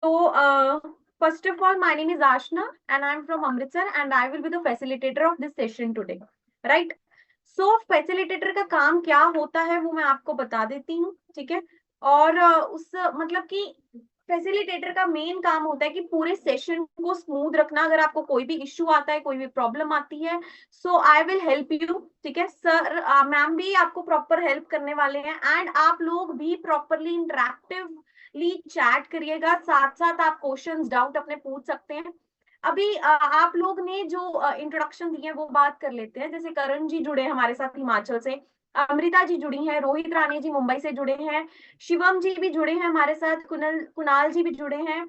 First of all, my name is Ashna and I'm from Amritsar and I will be the facilitator of this session today. Right? So facilitator का काम क्या होता है वो मैं आपको बता देती हूँ, ठीक है। और उस मतलब कि फैसिलिटेटर का मेन काम होता है कि पूरे सेशन को स्मूथ रखना। अगर आपको कोई भी इश्यू आता है, कोई भी प्रॉब्लम आती है, सो आई विल हेल्प यू, ठीक है। सर मैम भी आपको प्रॉपर हेल्प करने वाले हैं एंड आप लोग भी प्रॉपरली इंटरेक्टिवली चैट करिएगा। साथ साथ आप क्वेश्चंस डाउट अपने पूछ सकते हैं। अभी आप लोग ने जो इंट्रोडक्शन दी है वो बात कर लेते हैं। जैसे करण जी जुड़े हैं हमारे साथ हिमाचल से, अमृता जी जुड़ी हैं, रोहित रानी जी मुंबई से जुड़े हैं, शिवम जी भी जुड़े हैं हमारे साथ, कुणाल जी भी जुड़े हैं,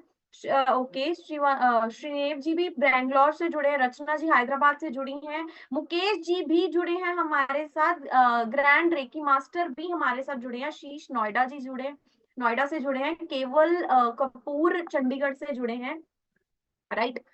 ओके, श्रीनेव जी भी बैंगलोर से जुड़े हैं, रचना जी हैदराबाद से जुड़ी हैं, मुकेश जी भी जुड़े हैं हमारे साथ, ग्रैंड रेकी मास्टर भी हमारे साथ जुड़े हैं, शीश नोएडा जी जुड़े, नोएडा से जुड़े हैं, केवल कपूर चंडीगढ़ से जुड़े हैं, राइट।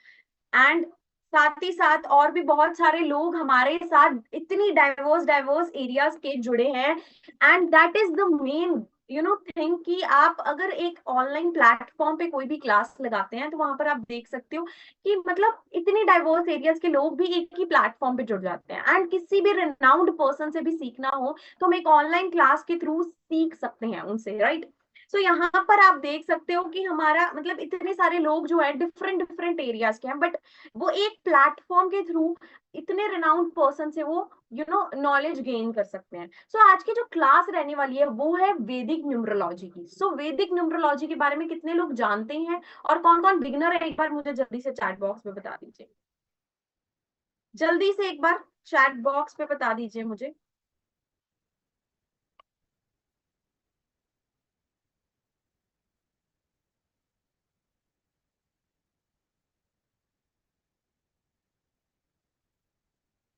एंड साथ ही साथ और भी बहुत सारे लोग हमारे साथ इतनी डाइवर्स डाइवर्स एरियाज के जुड़े हैं। And that is the main thing कि आप अगर एक ऑनलाइन प्लेटफॉर्म पे कोई भी क्लास लगाते हैं तो वहां पर आप देख सकते हो कि मतलब इतनी डाइवर्स एरियाज के लोग भी एक ही प्लेटफॉर्म पे जुड़ जाते हैं। एंड किसी भी रिनाउंड पर्सन से भी सीखना हो तो हम एक ऑनलाइन क्लास के थ्रू सीख सकते हैं उनसे, राइट। सो यहाँ पर आप देख सकते हो कि हमारा मतलब इतने सारे लोग जो है डिफरेंट डिफरेंट एरियाज के हैं, बट वो एक प्लेटफॉर्म के थ्रू इतने रिनाउंड पर्सन से वो नॉलेज गेन कर सकते हैं। सो आज की जो क्लास रहने वाली है वो है वैदिक न्यूमरोलॉजी की। सो वैदिक न्यूमरोलॉजी के बारे में कितने लोग जानते हैं और कौन कौन बिगिनर है, एक बार मुझे जल्दी से चैट बॉक्स में बता दीजिए। जल्दी से एक बार चैट बॉक्स पे बता दीजिए मुझे।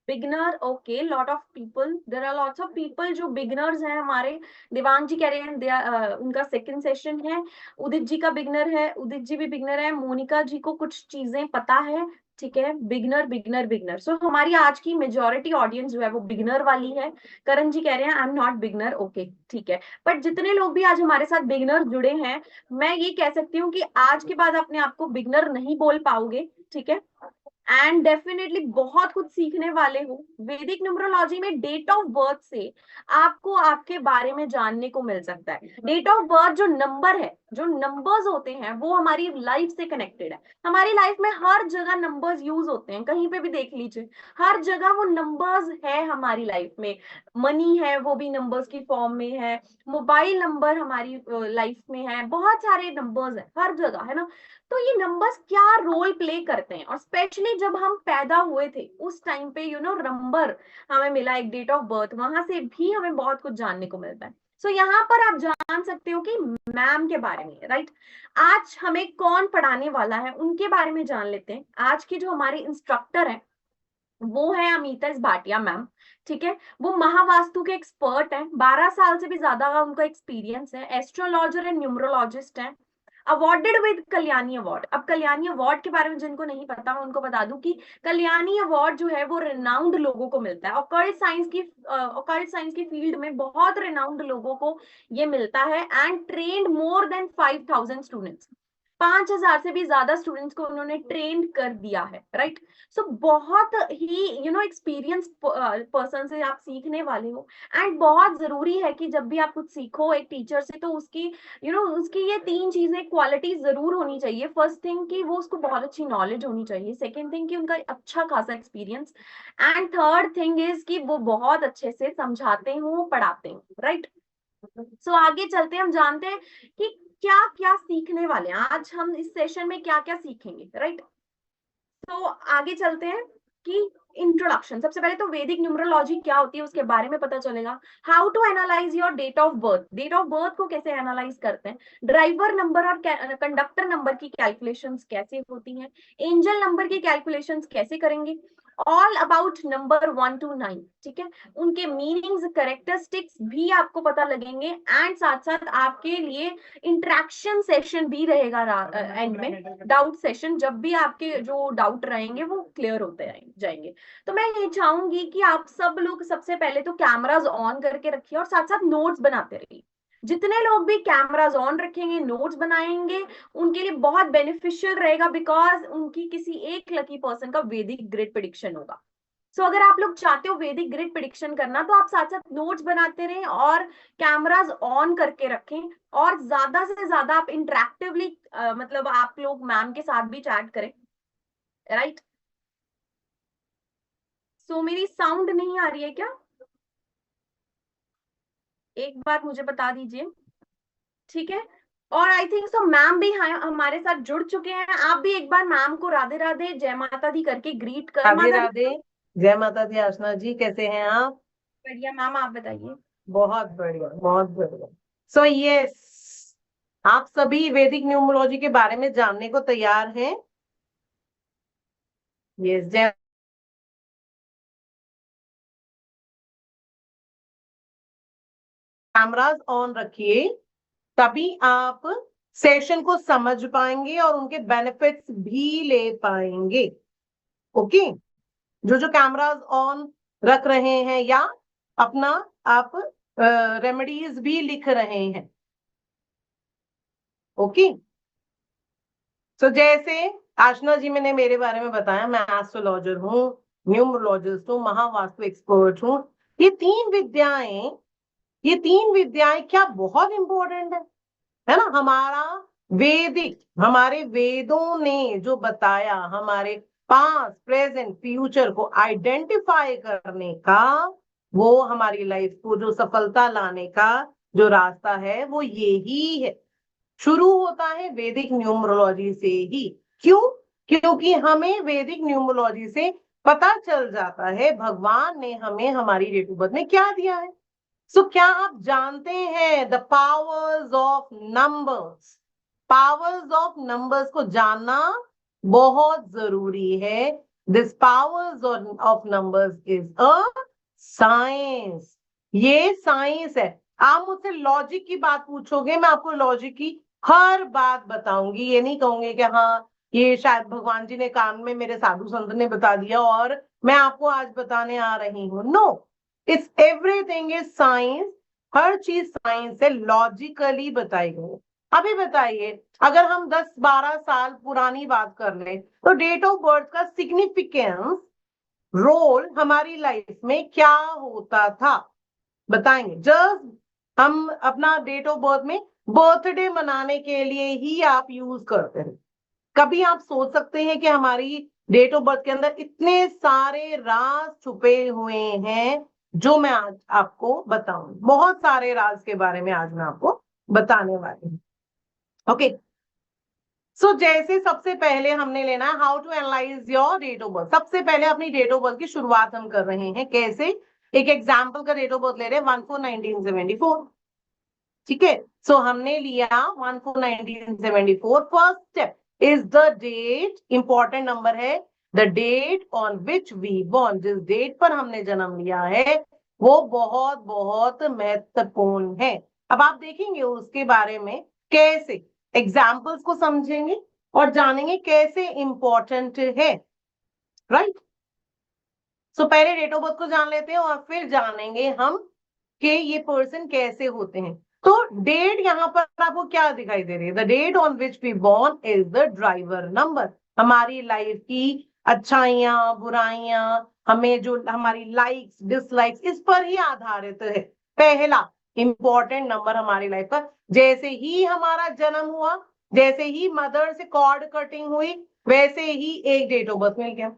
Beginner, okay, lot of people, there are lots of people जो बिगनर्स हैं हमारे। देवांग जी कह रहे हैं उनका सेकंड सेशन है। उदित जी का बिगनर है, उदित जी भी बिगनर है, मोनिका जी को कुछ चीजें पता है, ठीक है। बिगनर बिगनर बिगनर, सो हमारी आज की मेजोरिटी ऑडियंस जो है वो बिगनर वाली है। करण जी कह रहे हैं I am not beginner, okay, ठीक है। बट जितने लोग भी आज हमारे साथ बिगनर जुड़े हैं, मैं ये कह सकती हूँ कि आज के बाद अपने आप को बिगनर नहीं बोल पाओगे, ठीक है। एंड डेफिनेटली बहुत कुछ सीखने वाले हो। वैदिक न्यूमरोलॉजी में डेट ऑफ बर्थ से आपको आपके बारे में जानने को मिल सकता है। डेट ऑफ बर्थ जो नंबर है, जो नंबर्स होते हैं वो हमारी लाइफ से कनेक्टेड है। हमारी लाइफ में हर जगह नंबर्स यूज होते हैं, कहीं पे भी देख लीजिए, हर जगह वो नंबर्स है हमारी लाइफ में। मनी है वो भी नंबर्स की फॉर्म में है, मोबाइल नंबर हमारी लाइफ में है, बहुत सारे नंबर्स है हर जगह, है ना। तो ये नंबर्स क्या रोल प्ले करते हैं, और स्पेशली जब हम पैदा हुए थे उस टाइम पे नंबर हमें मिला, एक डेट ऑफ बर्थ, वहां से भी हमें बहुत कुछ जानने को मिलता है। सो यहाँ पर आप जान सकते हो कि मैम के बारे में, राइट। आज हमें कौन पढ़ाने वाला है उनके बारे में जान लेते हैं। आज की जो हमारी इंस्ट्रक्टर है वो है अमिता इस भाटिया मैम, ठीक है। वो महावास्तु के एक्सपर्ट हैं, 12 साल से भी ज्यादा का उनका एक्सपीरियंस है, एस्ट्रोलॉजर एंड न्यूमरोलॉजिस्ट हैं, अवॉर्डेड विद कल्याणी अवार्ड। अब कल्याणी अवार्ड के बारे में जिनको नहीं पता मैं उनको बता दूं कि कल्याणी अवार्ड जो है वो रिनाउंड लोगों को मिलता है। ऑकल्ट साइंस की फील्ड में बहुत रिनाउंड लोगों को ये मिलता है। And trained more than 5,000 students, 5,000 से भी ज्यादा स्टूडेंट्स को उन्होंने ट्रेन कर दिया है, राइट। सो बहुत ही एक्सपीरियंस पर्सन से आप सीखने वाले हो। एंड बहुत जरूरी है कि जब भी आप कुछ सीखो एक टीचर से, तो उसकी उसकी ये 3 चीजें क्वालिटी जरूर होनी चाहिए। फर्स्ट थिंग कि वो उसको बहुत अच्छी नॉलेज होनी चाहिए, सेकेंड थिंग कि उनका अच्छा खासा experience, and third thing is कि वो बहुत अच्छे से समझाते हो पढ़ाते हो, राइट। सो आगे चलते हैं, हम जानते हैं कि क्या क्या सीखने वाले हैं आज हम इस सेशन में, क्या क्या सीखेंगे, राइट। तो आगे चलते हैं कि इंट्रोडक्शन, सबसे पहले तो वैदिक न्यूमरोलॉजी क्या होती है उसके बारे में पता चलेगा। How to analyse your date of birth, date of birth को कैसे एनालाइज करते हैं, ड्राइवर नंबर और कंडक्टर नंबर की कैलकुलेशंस कैसे होती हैं, एंजल नंबर की कैलकुलेशंस कैसे करेंगे, ऑल अबाउट नंबर 1 to 9, ठीक है। उनके मीनिंग्स, करेक्टरिस्टिक्स भी आपको पता लगेंगे। एंड साथ साथ आपके लिए इंटरेक्शन सेशन भी रहेगा एंड में, डाउट सेशन, जब भी आपके जो डाउट रहेंगे वो क्लियर होते जाएंगे। तो मैं ये चाहूंगी कि आप सब लोग सबसे पहले तो कैमराज ऑन करके रखिए और साथ साथ नोट्स बनाते रहिए। जितने लोग भी कैमराज ऑन रखेंगे, नोट्स बनाएंगे, उनके लिए बहुत बेनिफिशियल रहेगा, बिकॉज उनकी किसी एक लकी पर्सन का वैदिक ग्रिड प्रेडिक्शन होगा। सो अगर आप लोग चाहते हो वैदिक ग्रिड प्रेडिक्शन करना, तो आप साथ साथ नोट्स बनाते रहें और कैमराज ऑन करके रखें, और ज्यादा से ज्यादा आप इंटरेक्टिवली मतलब आप लोग मैम के साथ भी चैट करें, राइट। सो मेरी साउंड नहीं आ रही है क्या? एक बार मुझे बता दीजिए, ठीक है। और आई थिंक सो मैम भी हमारे साथ जुड़ चुके हैं। आप भी एक बार मैम को राधे राधे जय माता दी करके ग्रीट कर, राधे माता दी। राधे। जय माता दी। आशना जी कैसे हैं आप? बढ़िया मैम, आप बताइए। बहुत बढ़िया, बहुत बढ़िया। सो यस, आप सभी वैदिक न्यूमरोलॉजी के बारे में जानने को तैयार हैं? यस, जय। कैमरास ऑन रखिए, तभी आप सेशन को समझ पाएंगे और उनके बेनिफिट्स भी ले पाएंगे। ओके। जो जो कैमरास ऑन रख रहे हैं या अपना आप रेमेडीज भी लिख रहे हैं। ओके। तो जैसे आशना जी मैंने मेरे बारे में बताया, मैं एस्ट्रोलॉजर हूँ, न्यूमरोलॉजिस्ट हूँ, महावास्तु एक्सपर्ट हूँ। ये तीन विद्याएं ये तीन विद्याएं क्या बहुत इंपॉर्टेंट है ना। हमारे वेदों ने जो बताया, हमारे पास्ट प्रेजेंट फ्यूचर को आइडेंटिफाई करने का, वो हमारी लाइफ को जो सफलता लाने का जो रास्ता है, वो यही है। शुरू होता है वैदिक न्यूमरोलॉजी से ही। क्यों? क्योंकि हमें वैदिक न्यूमरोलॉजी से पता चल जाता है भगवान ने हमें हमारी डेट ऑफ बर्थ में क्या दिया है। सो क्या आप जानते हैं the powers of numbers? Powers of numbers को जानना बहुत जरूरी है। This powers of numbers is a science. ये साइंस है। आप मुझसे लॉजिक की बात पूछोगे, मैं आपको लॉजिक की हर बात बताऊंगी। ये नहीं कहूंगी कि हाँ ये शायद भगवान जी ने कान में मेरे साधु संत ने बता दिया और मैं आपको आज बताने आ रही हूँ। No, it's everything is science. हर चीज साइंस है, लॉजिकली बताई गई। अभी बताइए, अगर हम 10-12 साल पुरानी बात कर ले, तो डेट ऑफ बर्थ का सिग्निफिकेंस, रोल हमारी लाइफ में क्या होता था, बताएंगे? जस्ट हम अपना डेट ऑफ बर्थ में बर्थडे मनाने के लिए ही आप यूज करते हैं। कभी आप सोच सकते हैं कि हमारी डेट ऑफ बर्थ के अंदर इतने सारे राज छुपे हुए हैं, जो मैं आज आपको बताऊं। बहुत सारे राज के बारे में आज मैं आपको बताने वाली हूँ। ओके। सो जैसे सबसे पहले हमने लेना है how to analyse your date of birth. सबसे पहले अपनी डेट ऑफ बर्थ की शुरुआत हम कर रहे हैं। कैसे? एक एग्जाम्पल का डेट ऑफ बर्थ ले रहे हैं, 1/4/1974। ठीक है। सो हमने लिया 1/4/1974। First step is the date. Important number है। The date on which we born, जिस डेट पर हमने जन्म लिया है वो बहुत बहुत महत्वपूर्ण है। अब आप देखेंगे उसके बारे में कैसे एग्जाम्पल्स को समझेंगे और जानेंगे कैसे इंपॉर्टेंट है। राइट। सो पहले डेट ऑफ बर्थ को जान लेते हैं और फिर जानेंगे हम कि ये पर्सन कैसे होते हैं। तो डेट यहाँ पर आपको क्या दिखाई दे रही है? The date on which we born is the driver number. हमारी लाइफ की अच्छाइयां बुराइयां, हमें जो हमारी लाइक्स डिसलाइक्स, इस पर ही आधारित है। पहला इंपॉर्टेंट नंबर हमारी लाइफ का। जैसे ही हमारा जन्म हुआ, जैसे ही मदर से कॉर्ड कटिंग हुई, वैसे ही एक डेट ऑफ बर्थ मिल गया।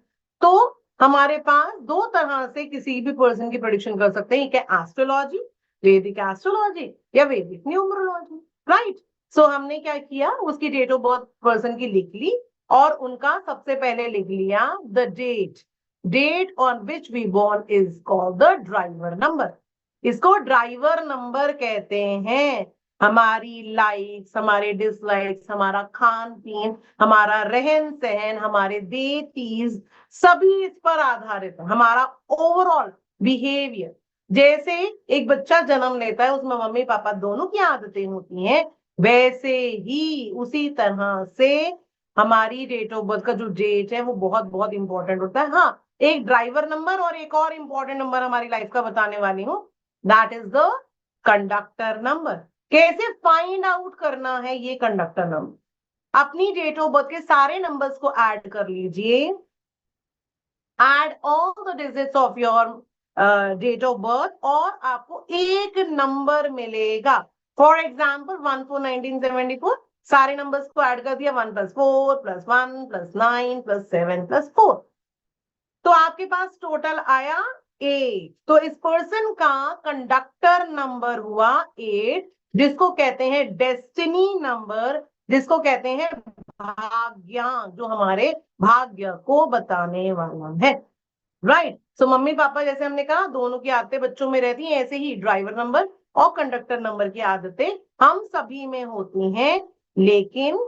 तो हमारे पास दो तरह से किसी भी पर्सन की प्रेडिक्शन कर सकते हैं। क्या? एस्ट्रोलॉजी, वैदिक एस्ट्रोलॉजी, या वैदिक न्यूमरोलॉजी। राइट। सो हमने क्या किया, उसकी डेट ऑफ बर्थ पर्सन की लिख ली और उनका सबसे पहले लिख लिया the date. Date on which we born is called the driver number. इसको ड्राइवर नंबर कहते हैं। हमारी लाइक्स, हमारे डिसलाइक्स, हमारा खान पीन, हमारा रहन सहन, हमारे देतीज, सभी इस पर आधारित है। हमारा ओवरऑल बिहेवियर। जैसे एक बच्चा जन्म लेता है, उसमें मम्मी पापा दोनों की आदतें होती हैं, वैसे ही उसी तरह से हमारी डेट ऑफ बर्थ का जो डेट है वो बहुत बहुत इंपॉर्टेंट होता है। हाँ, एक ड्राइवर नंबर और एक और इंपॉर्टेंट नंबर हमारी लाइफ का बताने वाली हूँ, that is the conductor number. कैसे फाइंड आउट करना है ये कंडक्टर नंबर। अपनी डेट ऑफ बर्थ के सारे नंबर्स को ऐड कर लीजिए, add all the digits of your date of birth, और आपको एक नंबर मिलेगा। फॉर एग्जाम्पल 1/4/1974, सारे नंबर्स को ऐड कर दिया, 1 + 4 + 1 + 9 + 7 + 4, तो आपके पास टोटल आया 8। तो इस पर्सन का कंडक्टर नंबर हुआ 8, जिसको कहते हैं डेस्टिनी नंबर, जिसको कहते हैं भाग्यांक, जो हमारे भाग्य को बताने वाला है। राइट। सो मम्मी पापा, जैसे हमने कहा, दोनों की आदतें बच्चों में रहती हैं, ऐसे ही ड्राइवर नंबर और कंडक्टर नंबर की आदतें हम सभी में होती हैं। लेकिन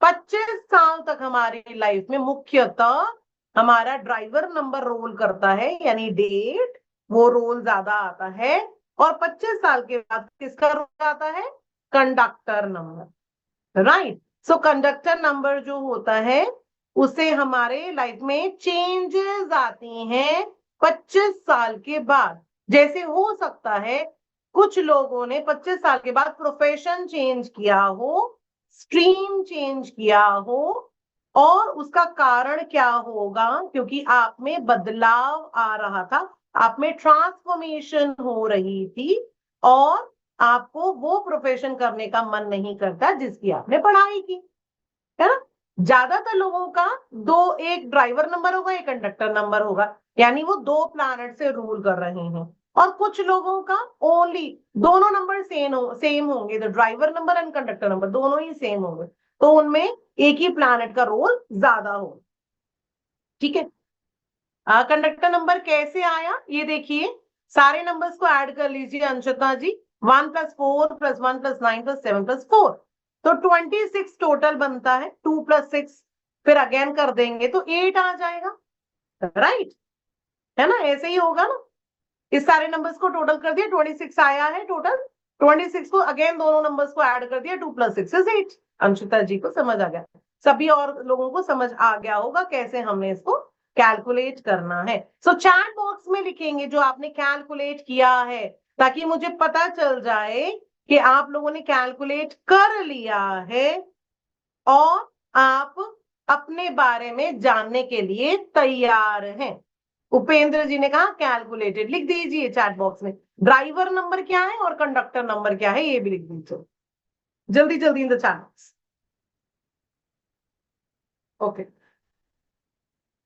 25 साल तक हमारी लाइफ में मुख्यतः हमारा ड्राइवर नंबर रोल करता है, यानी डेट, वो रोल ज्यादा आता है। और 25 साल के बाद किसका रोल आता है? Conductor number. राइट। सो कंडक्टर नंबर जो होता है, उसे हमारे लाइफ में चेंजेस आती हैं 25 साल के बाद। जैसे हो सकता है कुछ लोगों ने 25 साल के बाद प्रोफेशन चेंज किया हो, स्ट्रीम चेंज किया हो, और उसका कारण क्या होगा? क्योंकि आप में बदलाव आ रहा था, आप में ट्रांसफॉर्मेशन हो रही थी, और आपको वो प्रोफेशन करने का मन नहीं करता जिसकी आपने पढ़ाई की, है ना। ज्यादातर लोगों का दो, एक ड्राइवर नंबर होगा, एक कंडक्टर नंबर होगा, यानी वो दो प्लैनेट से रूल कर रहे हैं। और कुछ लोगों का ओनली दोनों नंबर सेम होंगे, the driver number and conductor number दोनों ही सेम होंगे, तो उनमें एक ही प्लैनेट का रोल ज्यादा हो। ठीक है। कंडक्टर नंबर कैसे आया ये देखिए, सारे नंबर्स को ऐड कर लीजिए अंशिता जी। 1 + 4 + 1 + 9 + 7 + 4, तो 26 टोटल बनता है। 2 + 6 फिर अगेन कर देंगे तो 8 आ जाएगा। राइट, है ना, ऐसे ही होगा ना। इस सारे नंबर्स को टोटल कर दिया, 26 आया है टोटल। 26 को अगेन दोनों नंबर्स को ऐड कर दिया, 2 + 6 = 8। अंशिता जी को समझ आ गया, सभी और लोगों को समझ आ गया होगा कैसे हमने इसको कैलकुलेट करना है। सो चैट बॉक्स में लिखेंगे जो आपने कैलकुलेट किया है, ताकि मुझे पता चल जाए कि आप लोगों ने कैलकुलेट कर लिया है और आप अपने बारे में जानने के लिए तैयार हैं। उपेंद्र जी ने कहा कैलकुलेटेड, लिख दीजिए चैट बॉक्स में। ड्राइवर नंबर क्या है और कंडक्टर नंबर क्या है ये भी लिख दीजिए जल्दी जल्दी in the chat box. Okay,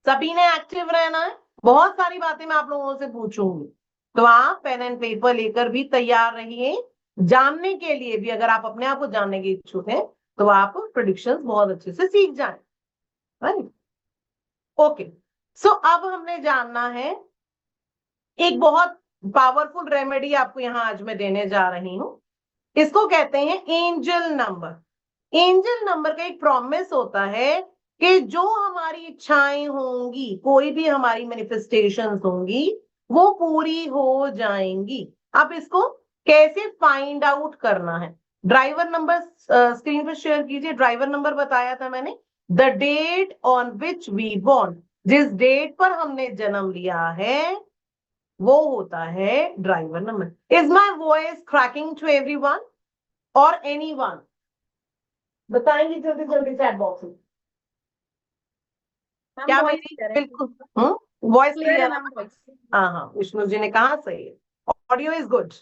सभी ने एक्टिव रहना है, बहुत सारी बातें मैं आप लोगों से पूछूंगी, तो आप पेन एंड पेपर लेकर भी तैयार रहिए। जानने के लिए भी, अगर आप अपने आप को जानने के इच्छुक हैं, तो आप प्रेडिक्शंस बहुत अच्छे से सीख जाएं। Right, okay. सो अब हमने जानना है एक बहुत पावरफुल रेमेडी, आपको यहां आज मैं देने जा रही हूं। इसको कहते हैं एंजल नंबर। एंजल नंबर का एक प्रॉमिस होता है कि जो हमारी इच्छाएं होंगी, कोई भी हमारी मैनिफेस्टेशंस होंगी, वो पूरी हो जाएंगी। अब इसको कैसे फाइंड आउट करना है? ड्राइवर नंबर स्क्रीन पर शेयर कीजिए। ड्राइवर नंबर बताया था मैंने, the date on which we born, जिस डेट पर हमने जन्म लिया है वो होता है driver number. Is my voice cracking to everyone और एनीवन? बताएंगे जल्दी जल्दी चैट बॉक्स में। क्या वॉइस मेरी क्लियर है। बिल्कुल वॉइस क्लियर है क्लियर है? Ma'am voice. हाँ हाँ, विष्णु जी ने कहा सही है, ऑडियो इज गुड।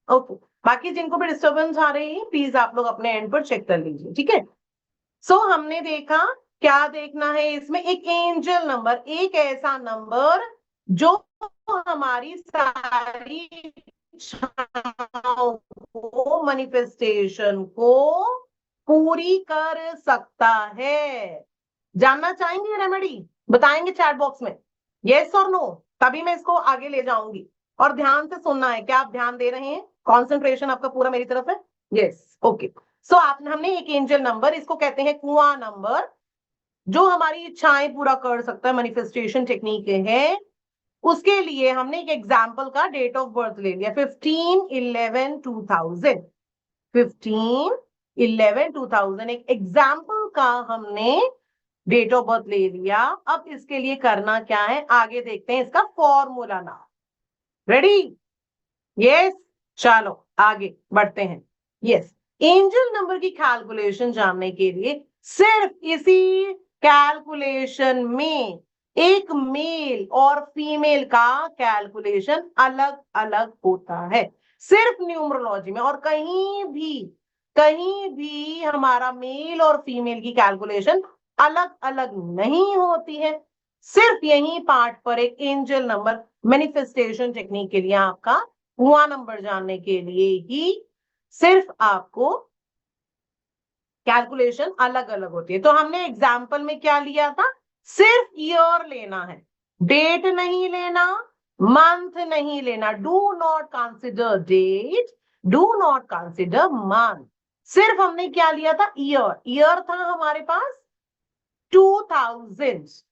ओके, बाकी जिनको भी डिस्टर्बेंस आ रही है प्लीज आप लोग अपने एंड पर चेक कर लीजिए। ठीक है। सो हमने देखा, क्या देखना है इसमें? एक एंजल नंबर, एक ऐसा नंबर जो हमारी सारी इच्छाओं को, मैनिफेस्टेशन को पूरी कर सकता है। जानना चाहेंगे रेमेडी? बताएंगे चैट बॉक्स में यस और नो, तभी मैं इसको आगे ले जाऊंगी। और ध्यान से सुनना है, क्या आप ध्यान दे रहे हैं? कॉन्सेंट्रेशन आपका पूरा मेरी तरफ है? Yes, okay. सो आपने, हमने एक एंजल नंबर, इसको कहते हैं कुआं नंबर, जो हमारी इच्छाएं पूरा कर सकता है, मैनिफेस्टेशन टेक्निक है। उसके लिए हमने एक एग्जाम्पल का डेट ऑफ बर्थ ले लिया, 15/11/2000। 15/11/2000 एक एग्जाम्पल का हमने डेट ऑफ बर्थ ले लिया। अब इसके लिए करना क्या है आगे देखते हैं, इसका फॉर्मूला ना। रेडी? यस, चलो आगे बढ़ते हैं। यस, एंजल नंबर की कैलकुलेशन जानने के लिए सिर्फ इसी कैलकुलेशन में एक मेल और फीमेल का कैलकुलेशन अलग अलग होता है, सिर्फ न्यूमरोलॉजी में। और कहीं भी हमारा मेल और फीमेल की कैलकुलेशन अलग अलग नहीं होती है। सिर्फ यही पार्ट पर एक एंजल नंबर मैनिफेस्टेशन टेक्निक के लिए आपका हुआ नंबर जानने के लिए ही सिर्फ आपको कैलकुलेशन अलग अलग होती है। तो हमने एग्जाम्पल में क्या लिया था, सिर्फ ईयर लेना है, डेट नहीं लेना, मंथ नहीं लेना। Do not consider date, do not consider month. सिर्फ हमने क्या लिया था, ईयर। ईयर था हमारे पास 2000,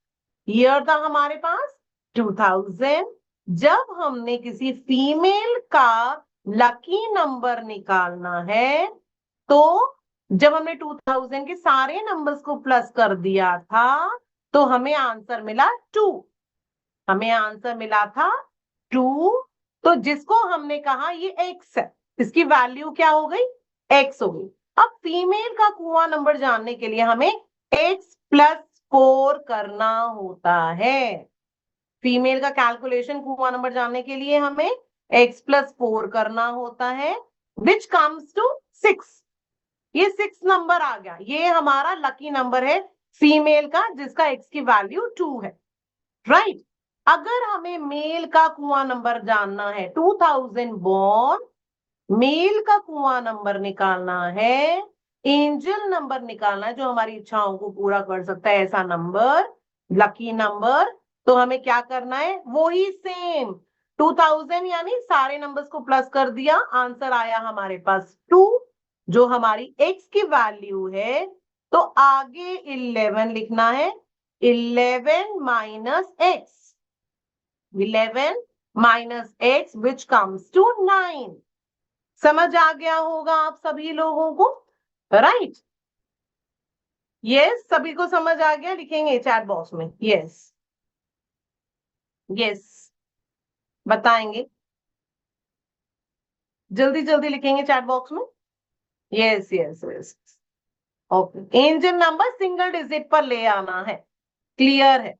ईयर था हमारे पास 2000। जब हमने किसी फीमेल का लकी नंबर निकालना है, तो जब हमने 2000 के सारे नंबर्स को प्लस कर दिया था तो हमें आंसर मिला 2। हमें आंसर मिला था 2। तो जिसको हमने कहा ये x है, इसकी वैल्यू क्या हो गई, x हो गई। अब फीमेल का कुआं नंबर जानने के लिए हमें x+4 करना होता है। फीमेल का कैलकुलेशन कुआं नंबर जानने के लिए हमें x+4 करना होता है, विच कम्स टू 6। ये 6 नंबर आ गया, ये हमारा लकी नंबर है फीमेल का, जिसका x की वैल्यू 2 है, राइट। अगर हमें मेल का कुआं नंबर जानना है, 2000 बॉर्न मेल का कुआं नंबर निकालना है, एंजल नंबर निकालना है जो हमारी इच्छाओं को पूरा कर सकता है, ऐसा नंबर, लकी नंबर। तो हमें क्या करना है, वही सेम 2000 यानी सारे नंबर्स को प्लस कर दिया, आंसर आया हमारे पास 2, जो हमारी x की वैल्यू है। तो आगे 11 लिखना है, 11 minus x, 11 minus x which comes to 9। समझ आ गया होगा आप सभी लोगों को, राइट। यस, सभी को समझ आ गया, लिखेंगे चैट बॉक्स में यस यस, बताएंगे, जल्दी जल्दी लिखेंगे चैट बॉक्स में, yes yes yes. Okay, angel number single digit पर ले आना है, क्लियर है,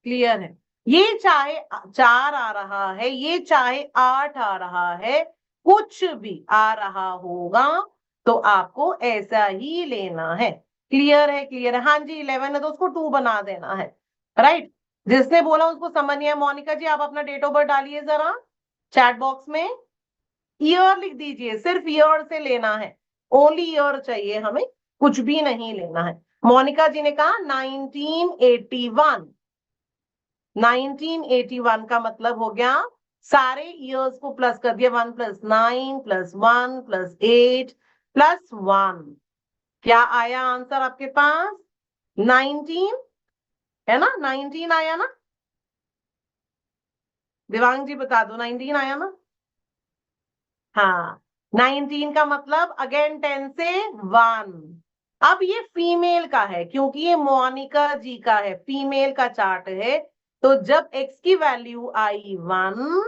क्लियर है। ये चाहे 4 आ रहा है, ये चाहे 8 आ रहा है, कुछ भी आ रहा होगा तो आपको ऐसा ही लेना है, क्लियर है, क्लियर है। हाँ जी, 11 है तो उसको 2 बना देना है, राइट। जिसने बोला उसको समझ नहीं है, मोनिका जी आप अपना डेट ऑफ बर्थ डालिए जरा चैट बॉक्स में, ईयर लिख दीजिए, सिर्फ ईयर से लेना है, ओनली ईयर चाहिए हमें, कुछ भी नहीं लेना है। मोनिका जी ने कहा 1981, 1981 का मतलब हो गया सारे ईयर्स को प्लस कर दिया, 1 + 9 + 1 + 8 + 1। क्या आया आंसर आपके पास, 19 है ना, 19 आया ना, दिवांग जी बता दो, 19 आया ना। हाँ, 19 का मतलब अगेन 10 से 1। अब ये फीमेल का है, क्योंकि ये मोनिका जी का है, फीमेल का चार्ट है। तो जब x की वैल्यू आई 1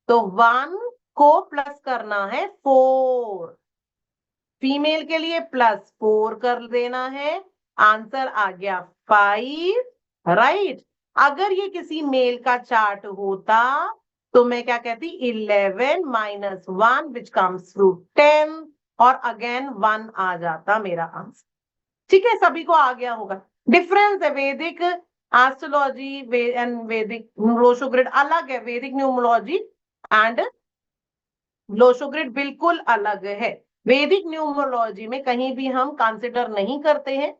तो 1 को प्लस करना है 4, फीमेल के लिए +4 कर देना है, आंसर आ गया 5, राइट। अगर ये किसी मेल का चार्ट होता तो मैं क्या कहती, 11 माइनस 1 विच कम्स टू 10, और अगेन 1 आ जाता मेरा आंसर। ठीक है, सभी को आ गया होगा। डिफरेंस है, वैदिक एस्ट्रोलॉजी एंड वैदिक लोशो ग्रिड अलग है, वैदिक न्यूमरोलॉजी एंड लोशो ग्रिड बिल्कुल अलग है। वैदिक न्यूमरोलॉजी में कहीं भी हम कंसिडर नहीं करते हैं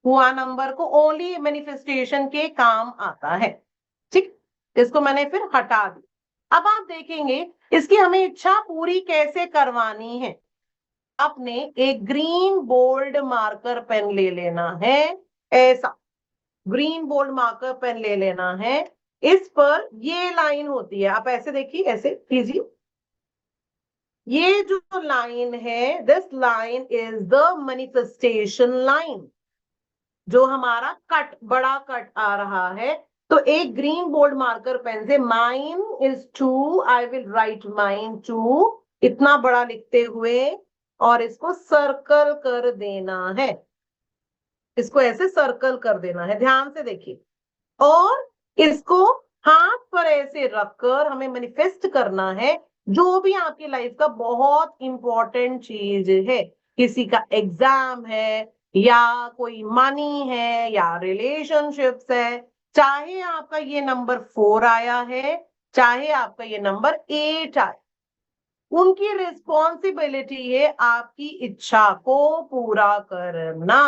हुआ नंबर को, ओनली मैनिफेस्टेशन के काम आता है, ठीक। इसको मैंने फिर हटा दी। अब आप देखेंगे इसकी हमें इच्छा पूरी कैसे करवानी है। आपने एक ग्रीन बोल्ड मार्कर पेन ले लेना है, ऐसा ग्रीन बोल्ड मार्कर पेन ले लेना है। इस पर ये लाइन होती है, आप ऐसे देखिए, ऐसे कीजिए, ये जो लाइन है, this line is the manifestation line, जो हमारा कट, बड़ा कट आ रहा है। तो एक ग्रीन बोल्ड मार्कर पेन से, mine is 2, I will write mine 2 इतना बड़ा लिखते हुए और इसको सर्कल कर देना है, इसको ऐसे सर्कल कर देना है, ध्यान से देखिए। और इसको हाथ पर ऐसे रखकर हमें मैनिफेस्ट करना है जो भी आपकी लाइफ का बहुत इंपॉर्टेंट चीज है, किसी का एग्जाम है या कोई मनी है या रिलेशनशिप्स है, चाहे आपका ये नंबर 4 आया है, चाहे आपका ये नंबर 8 आया, उनकी रिस्पॉन्सिबिलिटी है आपकी इच्छा को पूरा करना।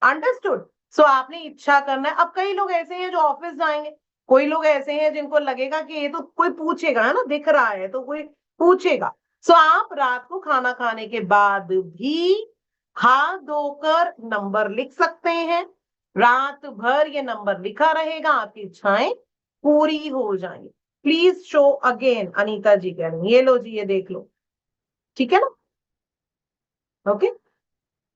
अंडरस्टूड? सो आपने इच्छा करना है। अब कई लोग ऐसे हैं जो ऑफिस जाएंगे, कोई लोग ऐसे हैं जिनको लगेगा कि ये तो कोई पूछेगा, है ना, दिख रहा है तो कोई पूछेगा। सो आप रात को खाना खाने के बाद भी हाथ धोकर नंबर लिख सकते हैं, रात भर ये नंबर लिखा रहेगा, आपकी इच्छाएं पूरी हो जाएंगी। प्लीज शो अगेन, अनीता जी कह रही हैं, ये लो जी, ये देख लो, ठीक है ना? ओके,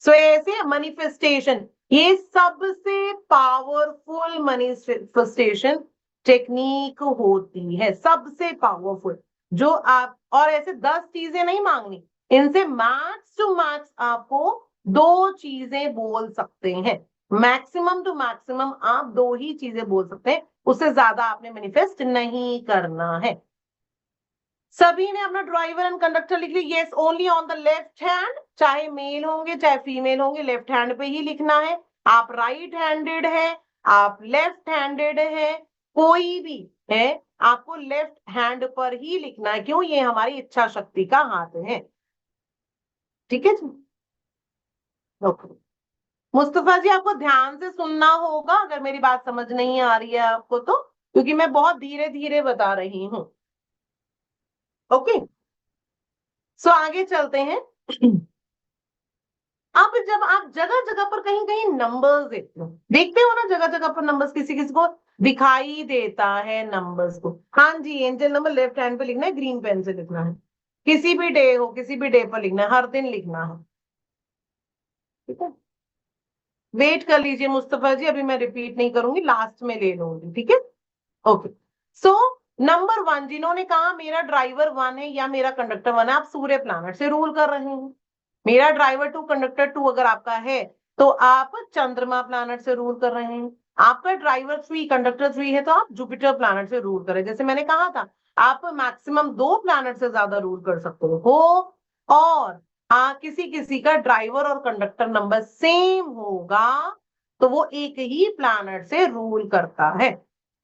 सो ऐसे मैनिफेस्टेशन, ये सबसे पावरफुल मैनिफेस्टेशन टेक्निक होती है, सबसे पावरफुल। जो आप, और ऐसे 10 चीजें नहीं मांगनी, इनसे मैक्स टू मैक्स आपको 2 चीजें बोल सकते हैं, मैक्सिमम टू मैक्सिमम आप 2 ही चीजें बोल सकते हैं, उससे ज्यादा आपने मैनिफेस्ट नहीं करना है। सभी ने अपना ड्राइवर एंड कंडक्टर लिख लिया, yes, only on the left hand, चाहे मेल होंगे चाहे फीमेल होंगे, लेफ्ट हैंड पे ही लिखना है। आप राइट हैंडेड है, आप लेफ्ट हैंडेड है, कोई भी है, आपको लेफ्ट हैंड पर ही लिखना है। क्यों? ये हमारी इच्छा शक्ति का हाथ है, ठीक है जी? ओके, मुस्तफा जी आपको ध्यान से सुनना होगा अगर मेरी बात समझ नहीं आ रही है आपको तो, क्योंकि मैं बहुत धीरे धीरे बता रही हूँ। ओके, सो आगे चलते हैं। अब जब आप जगह जगह पर कहीं कहीं नंबर्स देखते हो ना, जगह जगह पर नंबर्स किसी किसी को दिखाई देता है नंबर्स को। हाँ जी, एंजल नंबर लेफ्ट हैंड पे लिखना है, ग्रीन पेन से लिखना है, किसी भी डे हो किसी भी डे पर लिखना है, हर दिन लिखना है, ठीक है? वेट कर लीजिए मुस्तफा जी, अभी मैं रिपीट नहीं करूंगी, लास्ट में ले लूंगी, ठीक है? ओके, सो नंबर 1, जिन्होंने कहा मेरा ड्राइवर 1 है या मेरा कंडक्टर 1 है, आप सूर्य प्लैनेट से रूल कर रहे हैं। मेरा ड्राइवर 2 कंडक्टर 2 अगर आपका है तो आप चंद्रमा प्लैनेट से रूल कर रहे हैं। आपका ड्राइवर 3 कंडक्टर 3 है तो आप जुपिटर प्लैनेट से रूल करें। जैसे मैंने कहा था, आप मैक्सिमम 2 प्लैनेट से ज्यादा रूल कर सकते हो। और किसी किसी का ड्राइवर और कंडक्टर नंबर सेम होगा तो वो एक ही प्लैनेट से रूल करता है।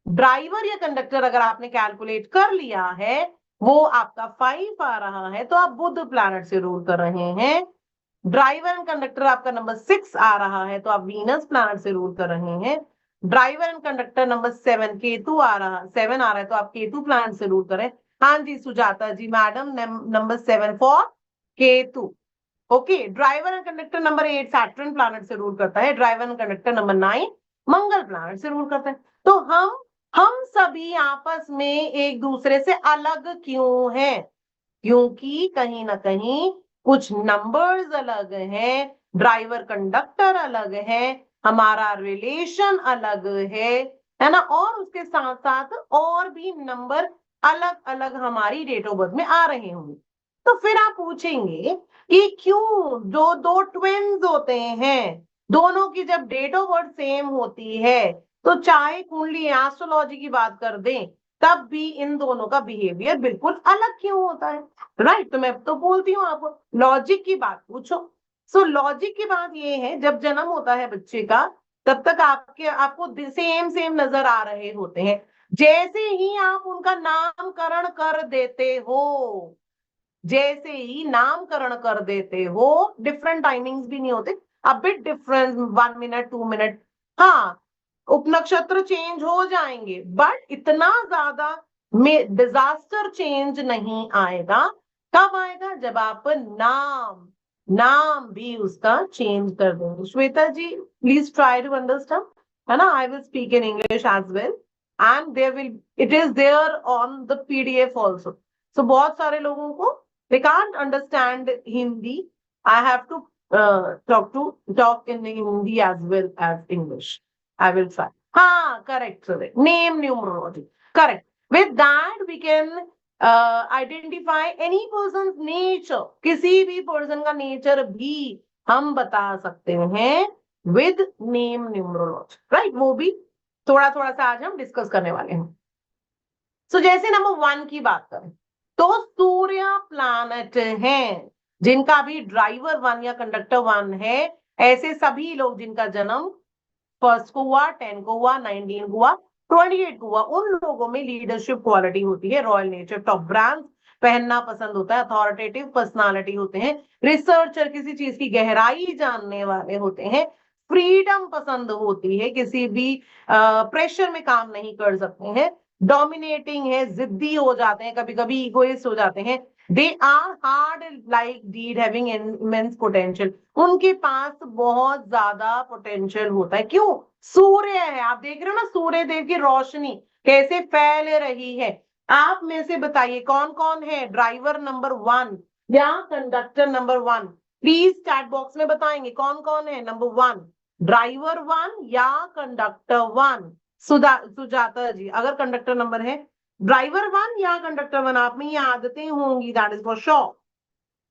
ड्राइवर या कंडक्टर अगर आपने कैलकुलेट कर लिया है, वो आपका 5 आ रहा है तो आप बुध प्लैनेट से रूल कर रहे हैं। ड्राइवर एंड कंडक्टर आपका नंबर 6 आ रहा है तो आप वीनस प्लैनेट से रूल कर रहे हैं। Driver and conductor number 7 Ketu आ रहा 7 आ रहा है तो आप केतु प्लैनेट से रूल करें। हाँ जी Sujata ji madam, number 7 for Ketu. Okay, driver and conductor number 8 Saturn planet से रूल करता है। Driver and conductor number 9 Mangal planet से रूल करता है। तो हम सभी आपस में एक दूसरे से अलग क्यों हैं? क्योंकि कहीं ना कहीं कुछ नंबर्स अलग हैं, ड्राइवर कंडक्टर अलग है, हमारा रिलेशन अलग है ना, और उसके साथ साथ और भी नंबर अलग अलग हमारी डेट ऑफ बर्थ में आ रहे होंगे। तो फिर आप पूछेंगे कि क्यों जो 2 ट्विन्स होते हैं, दोनों की जब डेट ऑफ बर्थ सेम होती है तो चाहे कुंडली एस्ट्रोलॉजी की बात कर दें तब भी इन दोनों का बिहेवियर बिल्कुल अलग क्यों होता है? राइट, तो मैं तो बोलती हूँ आपको, लॉजिक की बात पूछो। सो लॉजिक की बात ये है, जब जन्म होता है बच्चे का तब तक आपको सेम सेम नजर आ रहे होते हैं। जैसे ही आप उनका नामकरण कर देते हो, जैसे ही नामकरण कर देते हो, डिफरेंट टाइमिंग्स भी नहीं होते, a bit difference, 1 minute 2 minute, हाँ उपनक्षत्र चेंज हो जाएंगे बट इतना ज्यादा में डिजास्टर चेंज नहीं आएगा। कब आएगा? जब आप नाम नाम भी उसका चेंज कर देंगे। Shweta ji please try to understand, है ना, I will speak in English as well and there will, it is there on the PDF also. So बहुत सारे लोगों को they can't understand Hindi. I have to talk in Hindi as well as English. I will try. हाँ, correct, correct. Name numerology. Correct. With that, we can identify any person nature, किसी भी person का nature भी हम बता सकते हैं with name numerology, right. वो भी थोड़ा थोड़ा सा आज हम डिस्कस करने वाले हैं। सो जैसे नंबर 1 की बात करें तो सूर्य प्लैनेट है, जिनका भी ड्राइवर 1 या कंडक्टर 1 है, ऐसे सभी लोग जिनका जन्म 1 को हुआ, 10 को हुआ, 19 को हुआ, 28 को हुआ, उन लोगों में लीडरशिप क्वालिटी होती है, रॉयल नेचर, टॉप ब्रांड पहनना पसंद होता है, अथॉरिटेटिव पर्सनालिटी होते हैं, रिसर्चर किसी चीज की गहराई जानने वाले होते हैं, फ्रीडम पसंद होती है, किसी भी प्रेशर में काम नहीं कर सकते हैं, डोमिनेटिंग है, जिद्दी हो जाते हैं, कभी कभी इगोइस्ट हो जाते हैं, they are hard like deed having immense potential, उनके पास बहुत ज्यादा पोटेंशियल होता है। क्यों? सूर्य है, आप देख रहे हो ना सूर्य देव की रोशनी कैसे फैल रही है। आप में से बताइए कौन कौन है ड्राइवर नंबर 1 या conductor number 1, please chat box में बताएंगे कौन कौन है नंबर 1, ड्राइवर 1 या कंडक्टर 1। सुजाता जी, अगर कंडक्टर नंबर है, ड्राइवर 1 या कंडक्टर 1, आप में ये आदतें होंगी, that is for sure.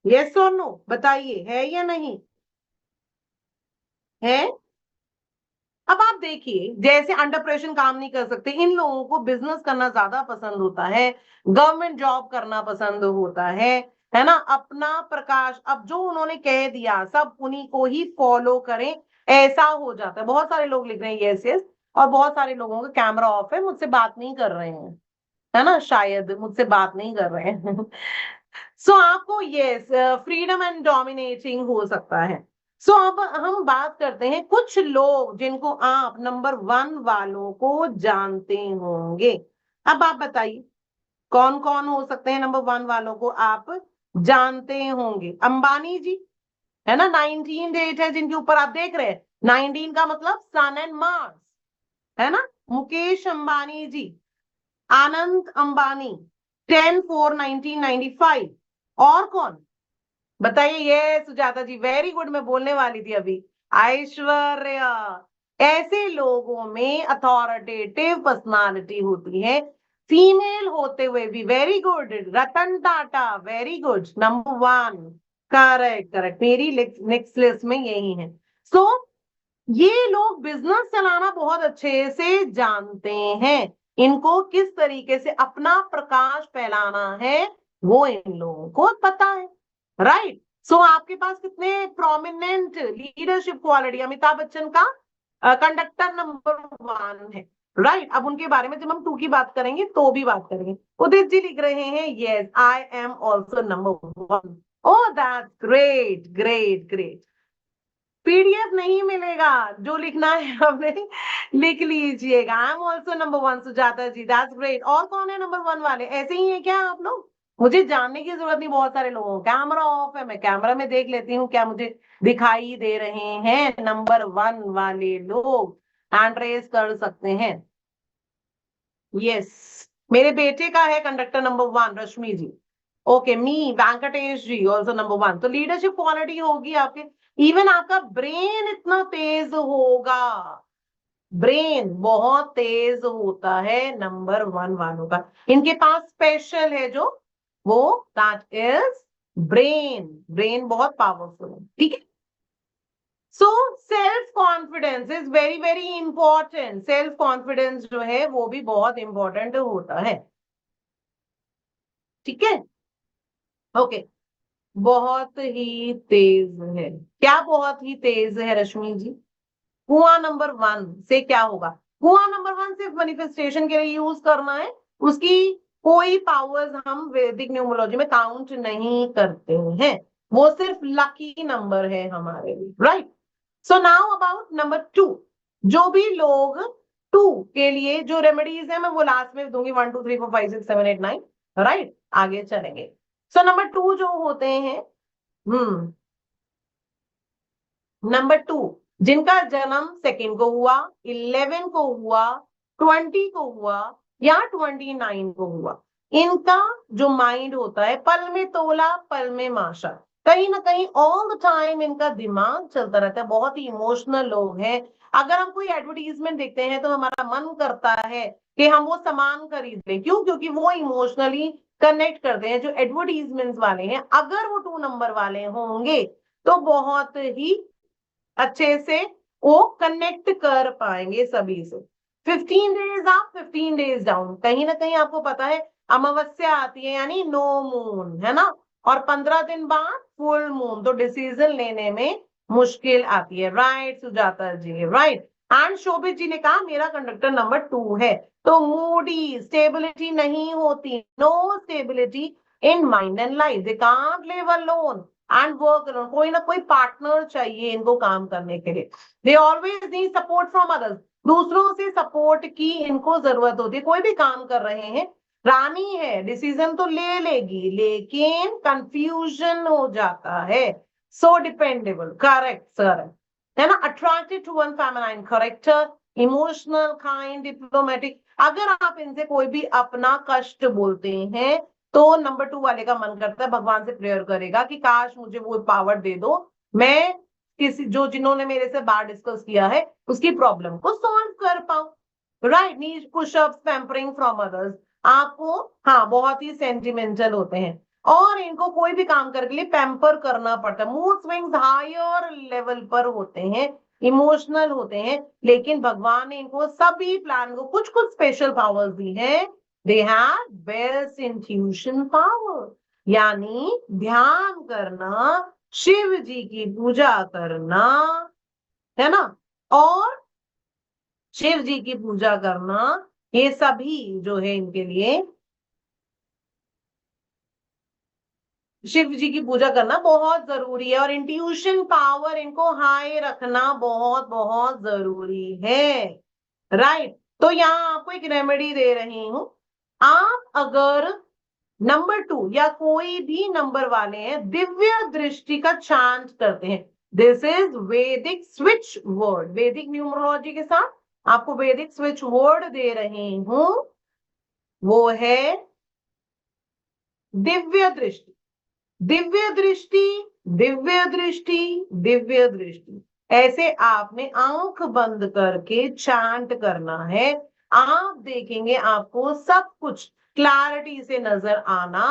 Yes और नो बताइए, है या नहीं है? अब आप देखिए, जैसे अंडर प्रेशर काम नहीं कर सकते, इन लोगों को बिजनेस करना ज्यादा पसंद होता है, गवर्नमेंट जॉब करना पसंद होता है ना, अपना प्रकाश, अब जो उन्होंने कह दिया सब उन्हीं को ही फॉलो करें, ऐसा हो जाता है। बहुत सारे लोग लिख रहे हैं यस यस, और बहुत सारे लोगों का कैमरा ऑफ है, मुझसे बात नहीं कर रहे हैं, है ना, शायद मुझसे बात नहीं कर रहे हैं। सो आपको यस फ्रीडम एंड डोमिनेटिंग हो सकता है। सो अब हम बात करते हैं कुछ लोग जिनको आप नंबर 1 वालों को जानते होंगे। अब आप बताइए कौन कौन हो सकते हैं नंबर 1 वालों को आप जानते होंगे। अंबानी जी, है ना, 19 डेट है जिनके ऊपर आप देख रहे हैं, 19 का मतलब सन एंड मार्स, है ना। मुकेश अंबानी जी, आनंद अंबानी, 10/4/1995। और कौन बताइए? ये सुजाता जी, वेरी गुड, मैं बोलने वाली थी अभी। ऐश्वर्या, ऐसे लोगों में अथॉरिटेटिव पर्सनालिटी होती है, फीमेल होते हुए भी। Very good, Ratan Tata, very good, number 1, correct correct, मेरी नेक्स्ट लिस्ट में यही है। सो ये लोग बिजनेस चलाना बहुत अच्छे से जानते हैं, इनको किस तरीके से अपना प्रकाश फैलाना है वो इन लोगों को पता है, राइट। सो आपके पास कितने prominent leadership quality, Amitabh Bachchan का कंडक्टर नंबर 1 है, राइट। अब उनके बारे में जब हम 2 की बात करेंगे तो भी बात करेंगे। उदित जी लिख रहे हैं yes I am also number 1। Oh that's great great great. PDF नहीं मिलेगा, जो लिखना है आपने लिख लीजिएगा। I am also number 1, Sujata ji, that's great. और कौन है नंबर 1 वाले? ऐसे ही है क्या आप लोग? मुझे जानने की जरूरत नहीं, बहुत सारे लोगों का कैमरा ऑफ है, मैं कैमरा में देख लेती हूँ क्या मुझे दिखाई दे रहे हैं नंबर 1 वाले लोग, हैंड रेज कर सकते हैं। यस, मेरे बेटे का है कंडक्टर नंबर 1, रश्मि जी। ओके, मी वेंकटेश जी ऑल्सो नंबर 1। तो लीडरशिप क्वालिटी होगी आपके, इवन आपका ब्रेन इतना तेज होगा, ब्रेन बहुत तेज होता है नंबर 1 वालों का, इनके पास स्पेशल है जो, वो दैट इज ब्रेन, ब्रेन बहुत पावरफुल है, ठीक है। So self confidence is very very important, self confidence जो है वो भी बहुत इंपॉर्टेंट होता है, ठीक है। ओके, बहुत ही तेज है, क्या बहुत ही तेज है रश्मि जी? कुआं नंबर 1 से क्या होगा? कुआं नंबर 1 सिर्फ मैनिफेस्टेशन के लिए यूज करना है, उसकी कोई पावर्स हम वैदिक न्यूमरोलॉजी में काउंट नहीं करते हैं, वो सिर्फ लकी नंबर है हमारे लिए, right. So now about number 2, जो भी लोग 2 के लिए जो रेमेडीज है मैं वो लास्ट में दूंगी, 1 2 3 4 5 6 7 8 9, राइट, आगे चलेंगे। सो नंबर 2 जो होते हैं, नंबर 2, जिनका जन्म 2 को हुआ, 11 को हुआ, 20 को हुआ या 29 को हुआ, इनका जो माइंड होता है पल में तोला पल में माशा, कहीं ना कहीं ऑल द टाइम इनका दिमाग चलता रहता है, बहुत ही इमोशनल लोग हैं। अगर हम कोई एडवर्टीजमेंट देखते हैं तो हमारा मन करता है कि हम वो सामान खरीद लें, क्यों? क्योंकि वो इमोशनली कनेक्ट करते हैं, जो एडवर्टीजमेंट्स वाले हैं, अगर वो 2 नंबर वाले होंगे तो बहुत ही अच्छे से वो कनेक्ट कर पाएंगे सभी से। 15 डेज अप 15 डेज डाउन, कहीं ना कहीं आपको पता है अमावस्या आती है यानी नो मून है ना, और 15 दिन बाद फुल मून, तो डिसीजन लेने में मुश्किल आती है। Right Sujata ji, right. And Shobhit ji ने कहा मेरा कंडक्टर नंबर 2 है। तो मूडी, स्टेबिलिटी नहीं होती, no stability in mind and life, they can't live alone and work alone, कोई ना कोई पार्टनर चाहिए इनको काम करने के लिए। They always need support from others, दूसरों से सपोर्ट की इनको जरूरत होती है। कोई भी काम कर रहे हैं, रानी है, डिसीजन तो ले लेगी लेकिन कंफ्यूजन हो जाता है। सो डिपेंडेबल, करेक्ट सर, है ना। Attracted to one feminine character, emotional, kind, diplomatic. अगर आप इनसे कोई भी अपना कष्ट बोलते हैं तो नंबर 2 वाले का मन करता है भगवान से प्रेयर करेगा कि काश मुझे वो पावर दे दो, मैं किसी जो जिन्होंने मेरे से बात डिस्कस किया है उसकी प्रॉब्लम को सॉल्व कर पाऊं। Right, need pushups, pampering from others. आपको, हाँ, बहुत ही सेंटिमेंटल होते हैं और इनको कोई भी काम करने के लिए पैम्पर करना पड़ता है। मूड स्विंग्स हायर लेवल पर होते हैं, इमोशनल होते हैं, लेकिन भगवान ने इनको सभी प्लान को कुछ कुछ स्पेशल पावर्स दी है। They have best intuition power, यानी ध्यान करना, शिव जी की पूजा करना, है ना, और शिव जी की पूजा करना, ये सभी जो है इनके लिए, शिव जी की पूजा करना बहुत जरूरी है। और इंट्यूशन पावर इनको हाई रखना बहुत बहुत जरूरी है। राइट, तो यहाँ आपको एक रेमेडी दे रही हूं। आप अगर नंबर 2 या कोई भी नंबर वाले हैं, दिव्य दृष्टि का चांट करते हैं, दिस इज वैदिक स्विच वर्ड, वैदिक न्यूमरोलॉजी के साथ आपको वैदिक स्विच वर्ड दे रही हूं, वो है दिव्य दृष्टि, दिव्य दृष्टि, दिव्य दृष्टि, दिव्य दृष्टि। ऐसे आपने आंख बंद करके चांट करना है। आप देखेंगे आपको सब कुछ क्लैरिटी से नजर आना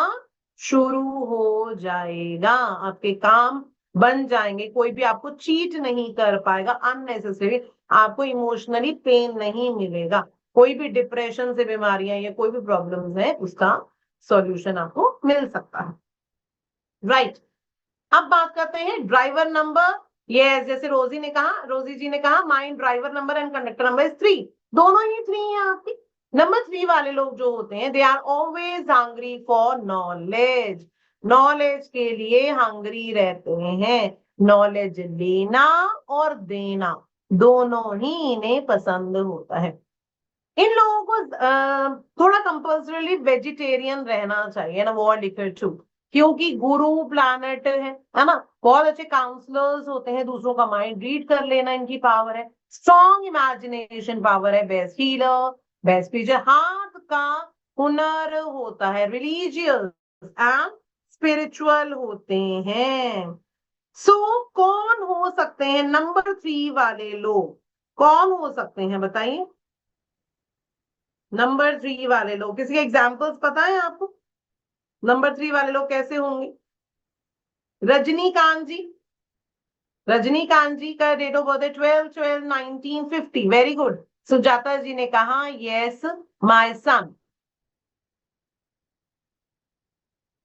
शुरू हो जाएगा, आपके काम बन जाएंगे, कोई भी आपको चीट नहीं कर पाएगा अननेसेसरी, आपको इमोशनली पेन नहीं मिलेगा, कोई भी डिप्रेशन से बीमारियां या कोई भी प्रॉब्लम्स है उसका सॉल्यूशन आपको मिल सकता है। राइट, अब बात करते हैं ड्राइवर नंबर। यस, जैसे रोजी ने कहा, रोजी जी ने कहा mind driver number and conductor number is 3, दोनों ही 3 है आपकी। नंबर 3 वाले लोग जो होते हैं, they are always hungry for knowledge, knowledge के लिए हंग्री रहते हैं, नॉलेज लेना और देना दोनों ही इन्हें पसंद होता है। इन लोगों को थोड़ा कंपल्सरीली वेजिटेरियन रहना चाहिए ना, वो लिखर टू, क्योंकि गुरु प्लैनेट है ना, बहुत अच्छे काउंसलर्स होते हैं, दूसरों का माइंड रीड कर लेना इनकी पावर है, स्ट्रॉन्ग इमेजिनेशन पावर है, बेस्ट हीलर, बेस्ट टीचर, हाथ का हुनर होता है, रिलीजियस एंड स्पिरिचुअल होते हैं। सो कौन हो सकते हैं नंबर 3 वाले लोग, कौन हो सकते हैं बताइए? नंबर 3 वाले लोग, किसी के एग्जाम्पल्स पता है आपको? नंबर 3 वाले लोग कैसे होंगे? रजनीकांत जी, रजनीकांत जी का डेट ऑफ बर्थ है 12/12/1950, वेरी गुड। सुजाता जी ने कहा यस माय सन,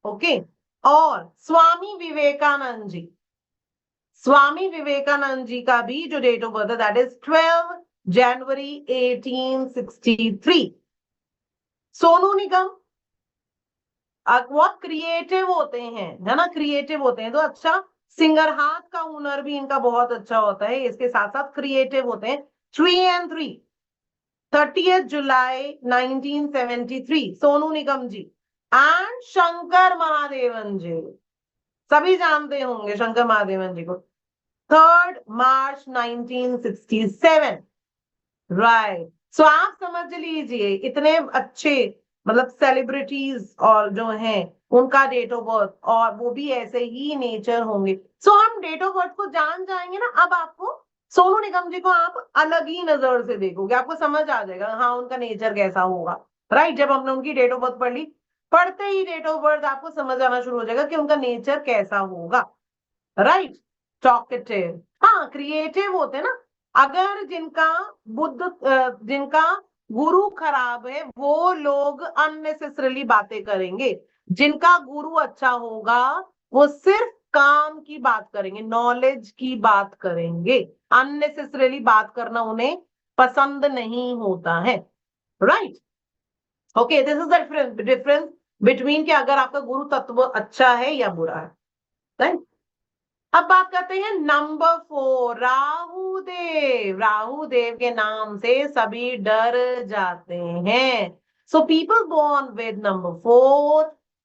ओके। और स्वामी विवेकानंद जी, स्वामी विवेकानंद जी का भी जो डेट ऑफ बर्थ है दैट इज 12 जनवरी 1863। सोनू निगम बहुत क्रिएटिव होते हैं, है ना, क्रिएटिव होते हैं तो अच्छा सिंगर, हाथ का हुनर भी इनका बहुत अच्छा होता है, इसके साथ साथ क्रिएटिव होते हैं। 3 and 3, 30th July 1973, Sonu Nigam ji. And Shankar Mahadevan ji, सभी जानते होंगे शंकर महादेवन जी को, 3 March 1967, राइट। सो आप समझ लीजिए इतने अच्छे मतलब सेलिब्रिटीज और जो हैं उनका डेट ऑफ बर्थ, और वो भी ऐसे ही नेचर होंगे। सो हम डेट ऑफ बर्थ को जान जाएंगे ना, अब आपको सोनू निगम जी को आप अलग ही नजर से देखोगे, आपको समझ आ जाएगा हाँ उनका नेचर कैसा होगा। राइट, जब हमने उनकी डेट ऑफ बर्थ पढ़ ली, पढ़ते ही डेट ऑफ बर्थ आपको समझ आना शुरू हो जाएगा कि उनका नेचर कैसा होगा, राइट। टॉकेटिव, हाँ क्रिएटिव होते हैं ना। अगर जिनका गुरु खराब है वो लोग अननेसेसरली बातें करेंगे। जिनका गुरु अच्छा होगा वो सिर्फ काम की बात करेंगे, नॉलेज की बात करेंगे। अननेसेसरली बात करना उन्हें पसंद नहीं होता है, right. Okay, this is the difference between कि अगर आपका गुरु तत्व अच्छा है या बुरा है, राइट। अब बात करते हैं नंबर 4, राहु देव। राहु देव के नाम से सभी डर जाते हैं। So people born with number 4,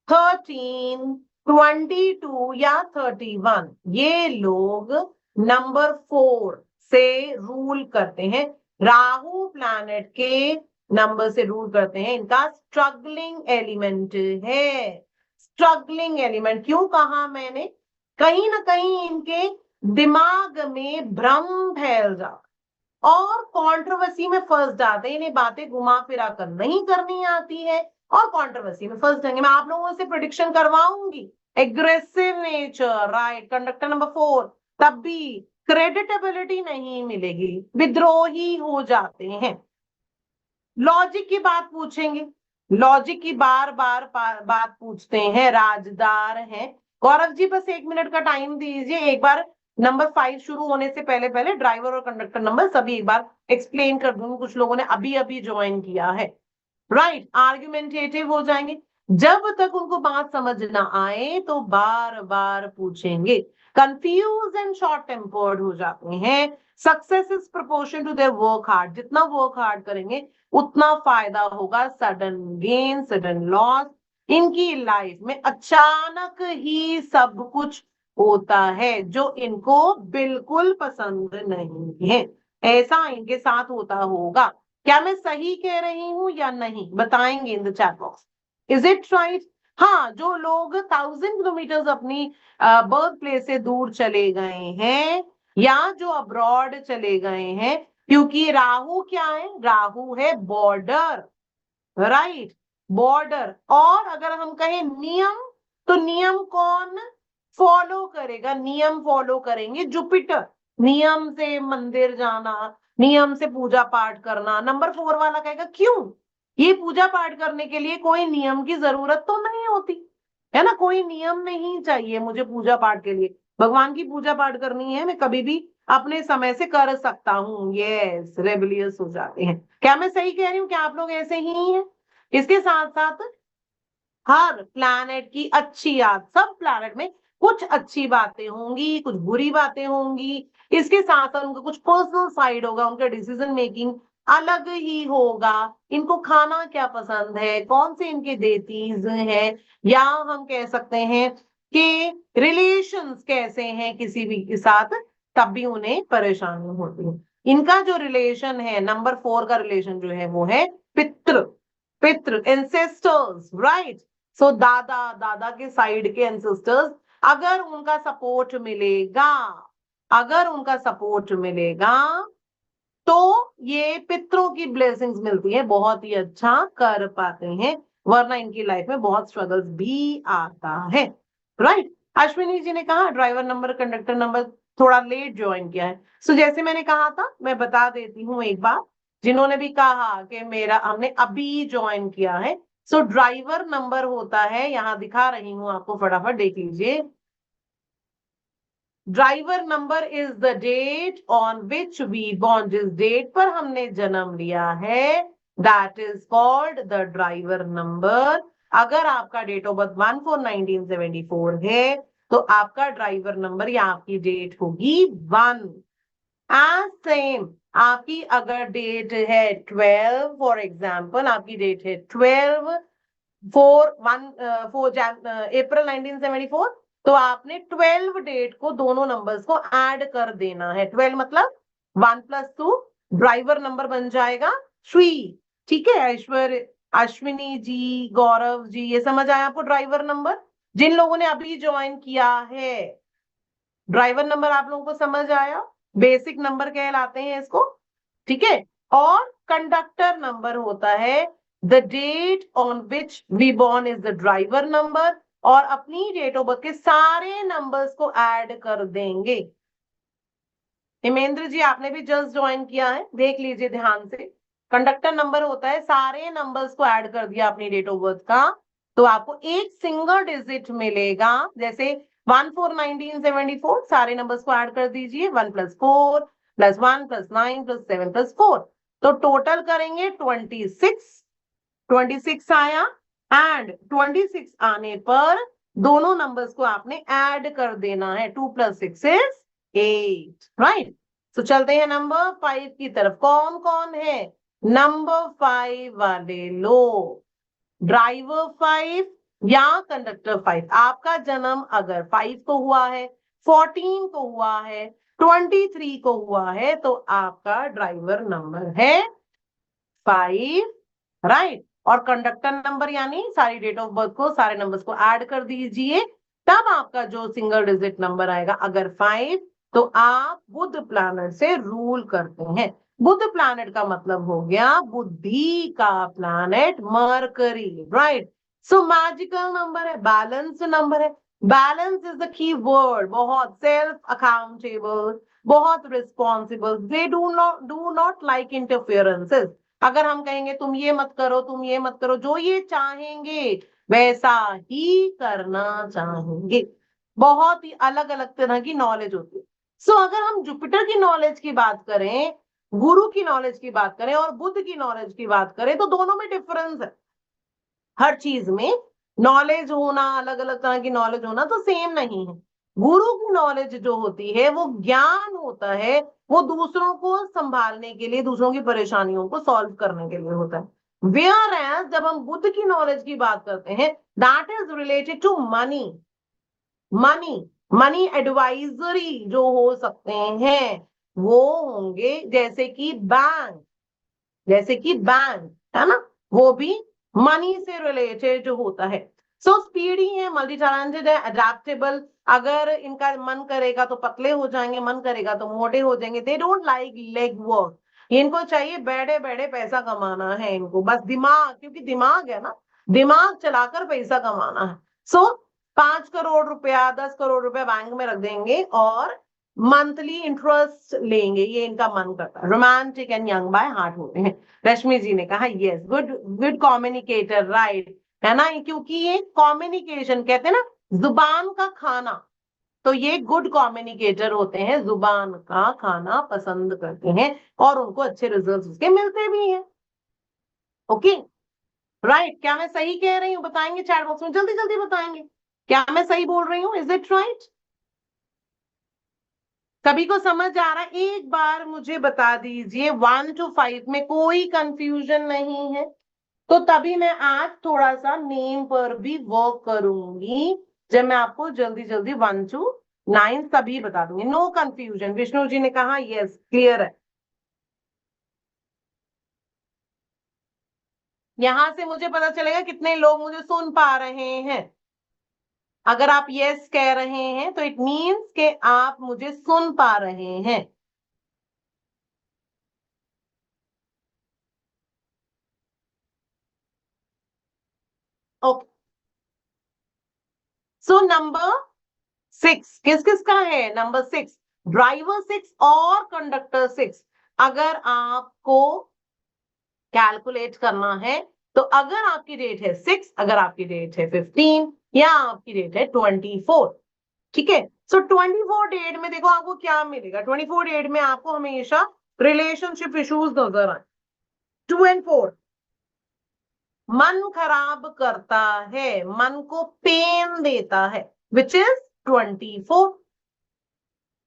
13, 22 या 31, ये लोग नंबर 4 से रूल करते हैं। राहु प्लैनेट के नंबर से रूल करते हैं। इनका स्ट्रगलिंग एलिमेंट है। स्ट्रगलिंग एलिमेंट क्यों कहा मैंने? कहीं ना कहीं इनके दिमाग में भ्रम फैल जाता और कंट्रोवर्सी में फंस जाते हैं। इन्हें बातें घुमा फिरा कर नहीं करनी आती है और कंट्रोवर्सी में फंस जाएंगे। मैं आप लोगों से प्रिडिक्शन करवाऊंगी। Aggressive nature, right, conductor number 4, तब भी क्रेडिटेबिलिटी नहीं मिलेगी, विद्रोही हो जाते हैं। लॉजिक की बात पूछेंगे, लॉजिक की बार बार बात पूछते हैं, राजदार हैं। गौरव जी बस 1 मिनट का टाइम दीजिए, एक बार नंबर 5 शुरू होने से पहले पहले ड्राइवर और कंडक्टर नंबर सभी एक बार एक्सप्लेन कर दूंगी। कुछ लोगों ने अभी अभी ज्वाइन किया है, राइट। आर्ग्यूमेंटेटिव हो जाएंगे, जब तक उनको बात समझ ना आए तो बार बार पूछेंगे। कंफ्यूज एंड शॉर्ट टेम्पर्ड हो जाते हैं। Success is proportion to their work hard, जितना वर्क हार्ड करेंगे उतना फायदा होगा। सडन गेन, सडन लॉस, इनकी लाइफ में अचानक ही सब कुछ होता है जो इनको बिल्कुल पसंद नहीं है। ऐसा इनके साथ होता होगा। क्या मैं सही कह रही हूं या नहीं, बताएंगे in the chat box. Is it right? हाँ, जो लोग 1000 किलोमीटर अपनी बर्थ प्लेस से दूर चले गए हैं या जो अब्रॉड चले गए हैं, क्योंकि राहु क्या है? राहु है बॉर्डर, राइट, बॉर्डर। और अगर हम कहें नियम, तो नियम कौन फॉलो करेगा? नियम फॉलो करेंगे जुपिटर। नियम से मंदिर जाना, नियम से पूजा पाठ करना। नंबर 4 वाला कहेगा क्यों? ये पूजा पाठ करने के लिए कोई नियम की जरूरत तो नहीं होती है ना, कोई नियम नहीं चाहिए मुझे पूजा पाठ के लिए। भगवान की पूजा पाठ करनी है, मैं कभी भी अपने समय से कर सकता हूँ। यस, रेबलियस हो जाते हैं। क्या मैं सही कह रही हूँ? क्या आप लोग ऐसे ही हैं? इसके साथ साथ हर प्लैनेट की अच्छी याद, सब प्लैनेट में कुछ अच्छी बातें होंगी, कुछ बुरी बातें होंगी। इसके साथ साथ उनका कुछ पर्सनल साइड होगा, उनका डिसीजन मेकिंग अलग ही होगा। इनको खाना क्या पसंद है, कौन से इनके देतीज हैं, या हम कह सकते हैं कि रिलेशंस कैसे हैं किसी भी के साथ, तब भी उन्हें परेशानी होती है। इनका जो रिलेशन है, नंबर 4 का रिलेशन जो है वो है पितृ। पितृ, एंसेस्टर्स, राइट। सो दादा, दादा के साइड के एंसेस्टर्स, अगर उनका सपोर्ट मिलेगा, अगर उनका सपोर्ट मिलेगा तो ये पितरों की ब्लेसिंग्स मिलती है, बहुत ही अच्छा कर पाते हैं। वरना इनकी लाइफ में बहुत स्ट्रगल्स भी आता है, राइट। अश्विनी जी ने कहा ड्राइवर नंबर, कंडक्टर नंबर थोड़ा लेट ज्वाइन किया है। सो जैसे मैंने कहा था, मैं बता देती हूँ एक बार, जिन्होंने भी कहा कि मेरा हमने अभी ज्वाइन किया है। सो ड्राइवर नंबर होता है, यहां दिखा रही हूं आपको, फटाफट देख लीजिए। Driver number is the date on which we born, जिस डेट पर हमने जन्म लिया है, that is called the driver number. अगर आपका डेट ऑफ बर्थ 1/4/1974 है तो आपका ड्राइवर नंबर या आपकी डेट होगी 1। एज सेम, आपकी अगर डेट है 12, फॉर एग्जाम्पल आपकी डेट है 12 अप्रैल 1974, तो आपने 12 डेट को दोनों नंबर्स को ऐड कर देना है। 12 मतलब 1+2, ड्राइवर नंबर बन जाएगा 3। ठीक है ऐश्वर्य, अश्विनी जी, गौरव जी, ये समझ आया आपको ड्राइवर नंबर? जिन लोगों ने अभी ज्वाइन किया है, ड्राइवर नंबर आप लोगों को समझ आया? बेसिक नंबर कहलाते हैं इसको, ठीक है। और कंडक्टर नंबर होता है the date on which we born is the driver number, और अपनी डेट ऑफ बर्थ के सारे नंबर्स को ऐड कर देंगे। हिमेंद्र जी, आपने भी जस्ट ज्वाइन किया है, देख लीजिए ध्यान से। कंडक्टर नंबर होता है, सारे नंबर्स को ऐड कर दिया अपनी डेट ऑफ बर्थ का, तो आपको एक सिंगल डिजिट मिलेगा। जैसे 1 4 1974, सारे नंबर्स को ऐड कर दीजिए, 1 + 4 + 1 + 9 + 7 + 4, तो टोटल करेंगे 26 आया। एंड 26 आने पर दोनों नंबर्स को आपने ऐड कर देना है, 2 + 6 = 8, राइट। तो चलते हैं नंबर 5 की तरफ। कौन कौन है नंबर 5 वाले लोग? ड्राइवर 5 या कंडक्टर 5। आपका जन्म अगर 5 को हुआ है, 14 को हुआ है, 23 को हुआ है, तो आपका ड्राइवर नंबर है 5, राइट। और कंडक्टर नंबर यानी सारी डेट ऑफ बर्थ को, सारे नंबर्स को ऐड कर दीजिए, तब आपका जो सिंगल डिजिट नंबर आएगा अगर 5, तो आप बुध प्लैनेट से रूल करते हैं। बुध प्लैनेट का मतलब हो गया बुद्धि का planet mercury, right. So magical number है, बैलेंस नंबर है। Balance is the key word. बहुत सेल्फ अकाउंटेबल, बहुत responsible, they do not like interferences. अगर हम कहेंगे तुम ये मत करो, तुम ये मत करो, जो ये चाहेंगे वैसा ही करना चाहेंगे। बहुत ही अलग अलग तरह की नॉलेज होती है। सो अगर हम जुपिटर की नॉलेज की बात करें, गुरु की नॉलेज की बात करें और बुध की नॉलेज की बात करें, तो दोनों में डिफरेंस है। हर चीज में नॉलेज होना, अलग अलग तरह की नॉलेज होना तो सेम नहीं है। गुरु की नॉलेज जो होती है वो ज्ञान होता है, वो दूसरों को संभालने के लिए, दूसरों की परेशानियों को सॉल्व करने के लिए होता है। वेयर एज जब हम बुद्ध की नॉलेज की बात करते हैं, that is related to money. Money money advisory जो हो सकते हैं वो होंगे, जैसे कि बैंक है ना, वो भी मनी से रिलेटेड होता है। सो स्पीडी है, मल्टी टैलेंटेड है, अडेप्टेबल। अगर इनका मन करेगा तो पतले हो जाएंगे, मन करेगा तो मोटे हो जाएंगे। They don't like leg work. इनको चाहिए बैठे बैठे पैसा कमाना है, इनको बस दिमाग, क्योंकि दिमाग है ना, दिमाग चलाकर पैसा कमाना है। सो 5 करोड़ रुपया, 10 करोड़ रुपया बैंक में रख देंगे और मंथली इंटरेस्ट लेंगे, ये इनका मन करता है। Romantic and young by heart होते हैं। रश्मि जी ने कहा yes, good good communicator, right, है ना, क्योंकि ये कम्युनिकेशन कहते हैं ना, जुबान का खाना, तो ये गुड कम्युनिकेटर होते हैं, जुबान का खाना पसंद करते हैं और उनको अच्छे रिजल्ट्स उसके मिलते भी हैं। Okay, right. क्या मैं सही कह रही हूँ? बताएंगे चैट बॉक्स में, जल्दी जल्दी बताएंगे, क्या मैं सही बोल रही हूँ? Is it right? सभी को समझ आ रहा है? एक बार मुझे बता दीजिए 1 to 5 में कोई कंफ्यूजन नहीं है, तो तभी मैं आज थोड़ा सा नेम पर भी वर्क करूंगी, जब मैं आपको जल्दी जल्दी 1 to 9 सभी बता दूंगी। No confusion. विष्णु जी ने कहा यस, क्लियर है। यहां से मुझे पता चलेगा कितने लोग मुझे सुन पा रहे हैं। अगर आप यस कह रहे हैं तो इट मीन्स कि आप मुझे सुन पा रहे हैं। ओके, सो नंबर 6 किस किस का है? नंबर 6, ड्राइवर 6 और कंडक्टर 6। अगर आपको कैलकुलेट करना है, तो अगर आपकी डेट है 6, अगर आपकी डेट है 15 या आपकी डेट है 24, ठीक है। सो 24 डेट में देखो आपको क्या मिलेगा। 24 डेट में आपको हमेशा रिलेशनशिप इश्यूज नजर आए। 2 और 4 मन खराब करता है, मन को पेन देता है, which is 24,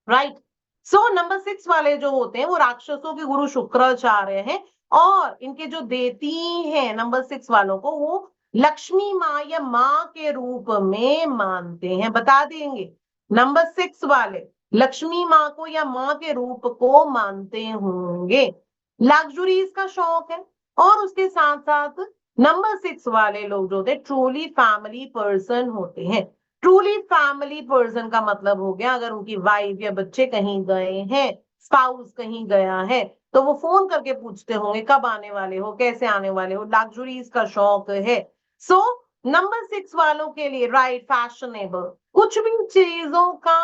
right. So number 6 वाले जो होते हैं वो राक्षसों के गुरु शुक्राचार्य हैं, और इनके जो देती हैं नंबर 6 वालों को, वो लक्ष्मी माँ या माँ के रूप में मानते हैं। बता देंगे, नंबर 6 वाले लक्ष्मी माँ को या माँ के रूप को मानते होंगे। लग्जरीज का शौक है, और उसके साथ साथ नंबर 6 वाले लोग जो होते हैं ट्रूली फैमिली पर्सन होते हैं। ट्रूली फैमिली पर्सन का मतलब हो गया, अगर उनकी वाइफ या बच्चे कहीं गए हैं, स्पाउस कहीं गया है तो वो फोन करके पूछते होंगे कब आने वाले हो, कैसे आने वाले हो, लग्जरीज का शौक है। सो नंबर 6 वालों के लिए राइट, फैशनेबल, कुछ भी चीजों का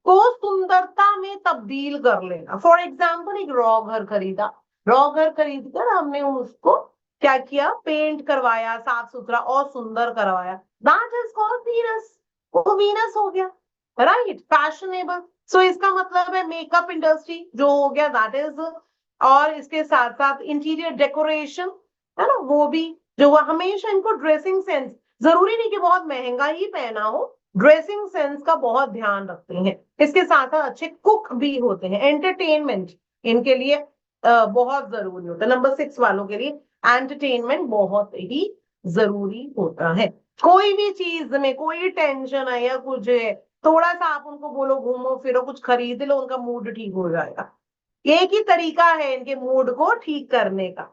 को सुंदरता में तब्दील कर लेना। फॉर एग्जाम्पल एक रॉ घर खरीदा, रॉ घर खरीद कर हमने उसको क्या किया, पेंट करवाया, साफ सुथरा और सुंदर करवाया, दैट इज कॉल्ड वीनस, वो वीनस हो गया, राइट, फैशनेबल। सो इसका मतलब है मेकअप इंडस्ट्री जो हो गया दैट इज, और इसके साथ साथ इंटीरियर डेकोरेशन है ना, वो भी जो हुआ। हमेशा इनको ड्रेसिंग सेंस, जरूरी नहीं कि बहुत महंगा ही पहना हो, ड्रेसिंग सेंस का बहुत ध्यान रखते हैं। इसके साथ साथ अच्छे कुक भी होते हैं, एंटरटेनमेंट इनके लिए बहुत जरूरी होता है। नंबर 6 वालों के लिए एंटरटेनमेंट बहुत ही जरूरी होता है। कोई भी चीज में कोई टेंशन है या कुछ है, थोड़ा सा आप उनको बोलो घूमो फिरो कुछ खरीद लो, उनका मूड ठीक हो जाएगा। एक ही तरीका है इनके मूड को ठीक करने का,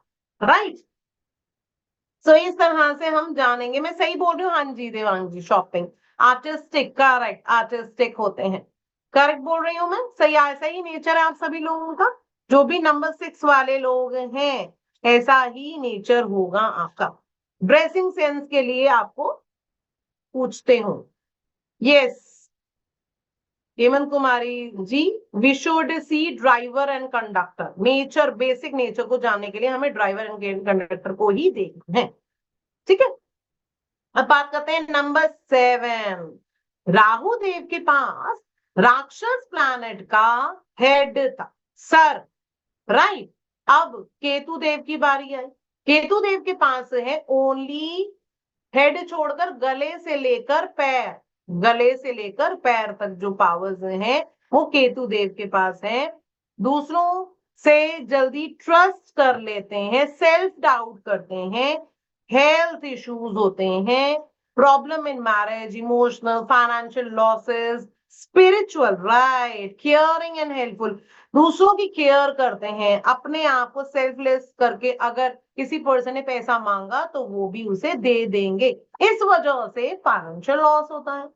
राइट। सो इस तरह से हम जानेंगे। मैं सही बोल रही हूँ? हाँ जी देवांग जी, शॉपिंग आर्टिस्टिक, करेक्ट, आर्टिस्टिक होते हैं, करेक्ट बोल रही हूँ मैं, सही, ऐसा ही नेचर है आप सभी लोगों का, जो भी नंबर 6 वाले लोग हैं ऐसा ही नेचर होगा आपका। ड्रेसिंग सेंस के लिए आपको पूछते हो, yes Hemant Kumari ji, we should see driver and conductor, nature, basic nature को जानने के लिए हमें ड्राइवर एंड कंडक्टर को ही देखना है, ठीक है। अब बात करते हैं नंबर 7। राहु देव के पास राक्षस प्लैनेट का हेड था, सर, राइट। अब केतु देव की बारी है, केतु देव के पास है ओनली हेड छोड़कर गले से लेकर पैर, गले से लेकर पैर तक जो पावर्स हैं वो केतु देव के पास है। दूसरों से जल्दी ट्रस्ट कर लेते हैं, सेल्फ डाउट करते हैं, हेल्थ इश्यूज होते हैं, problem in marriage, emotional, financial losses, spiritual, right, caring and helpful, दूसरों की केयर करते हैं, अपने आप को सेल्फलेस करके अगर किसी पर्सन ने पैसा मांगा तो वो भी उसे दे देंगे। इस वजह से फाइनेंशियल लॉस होता है,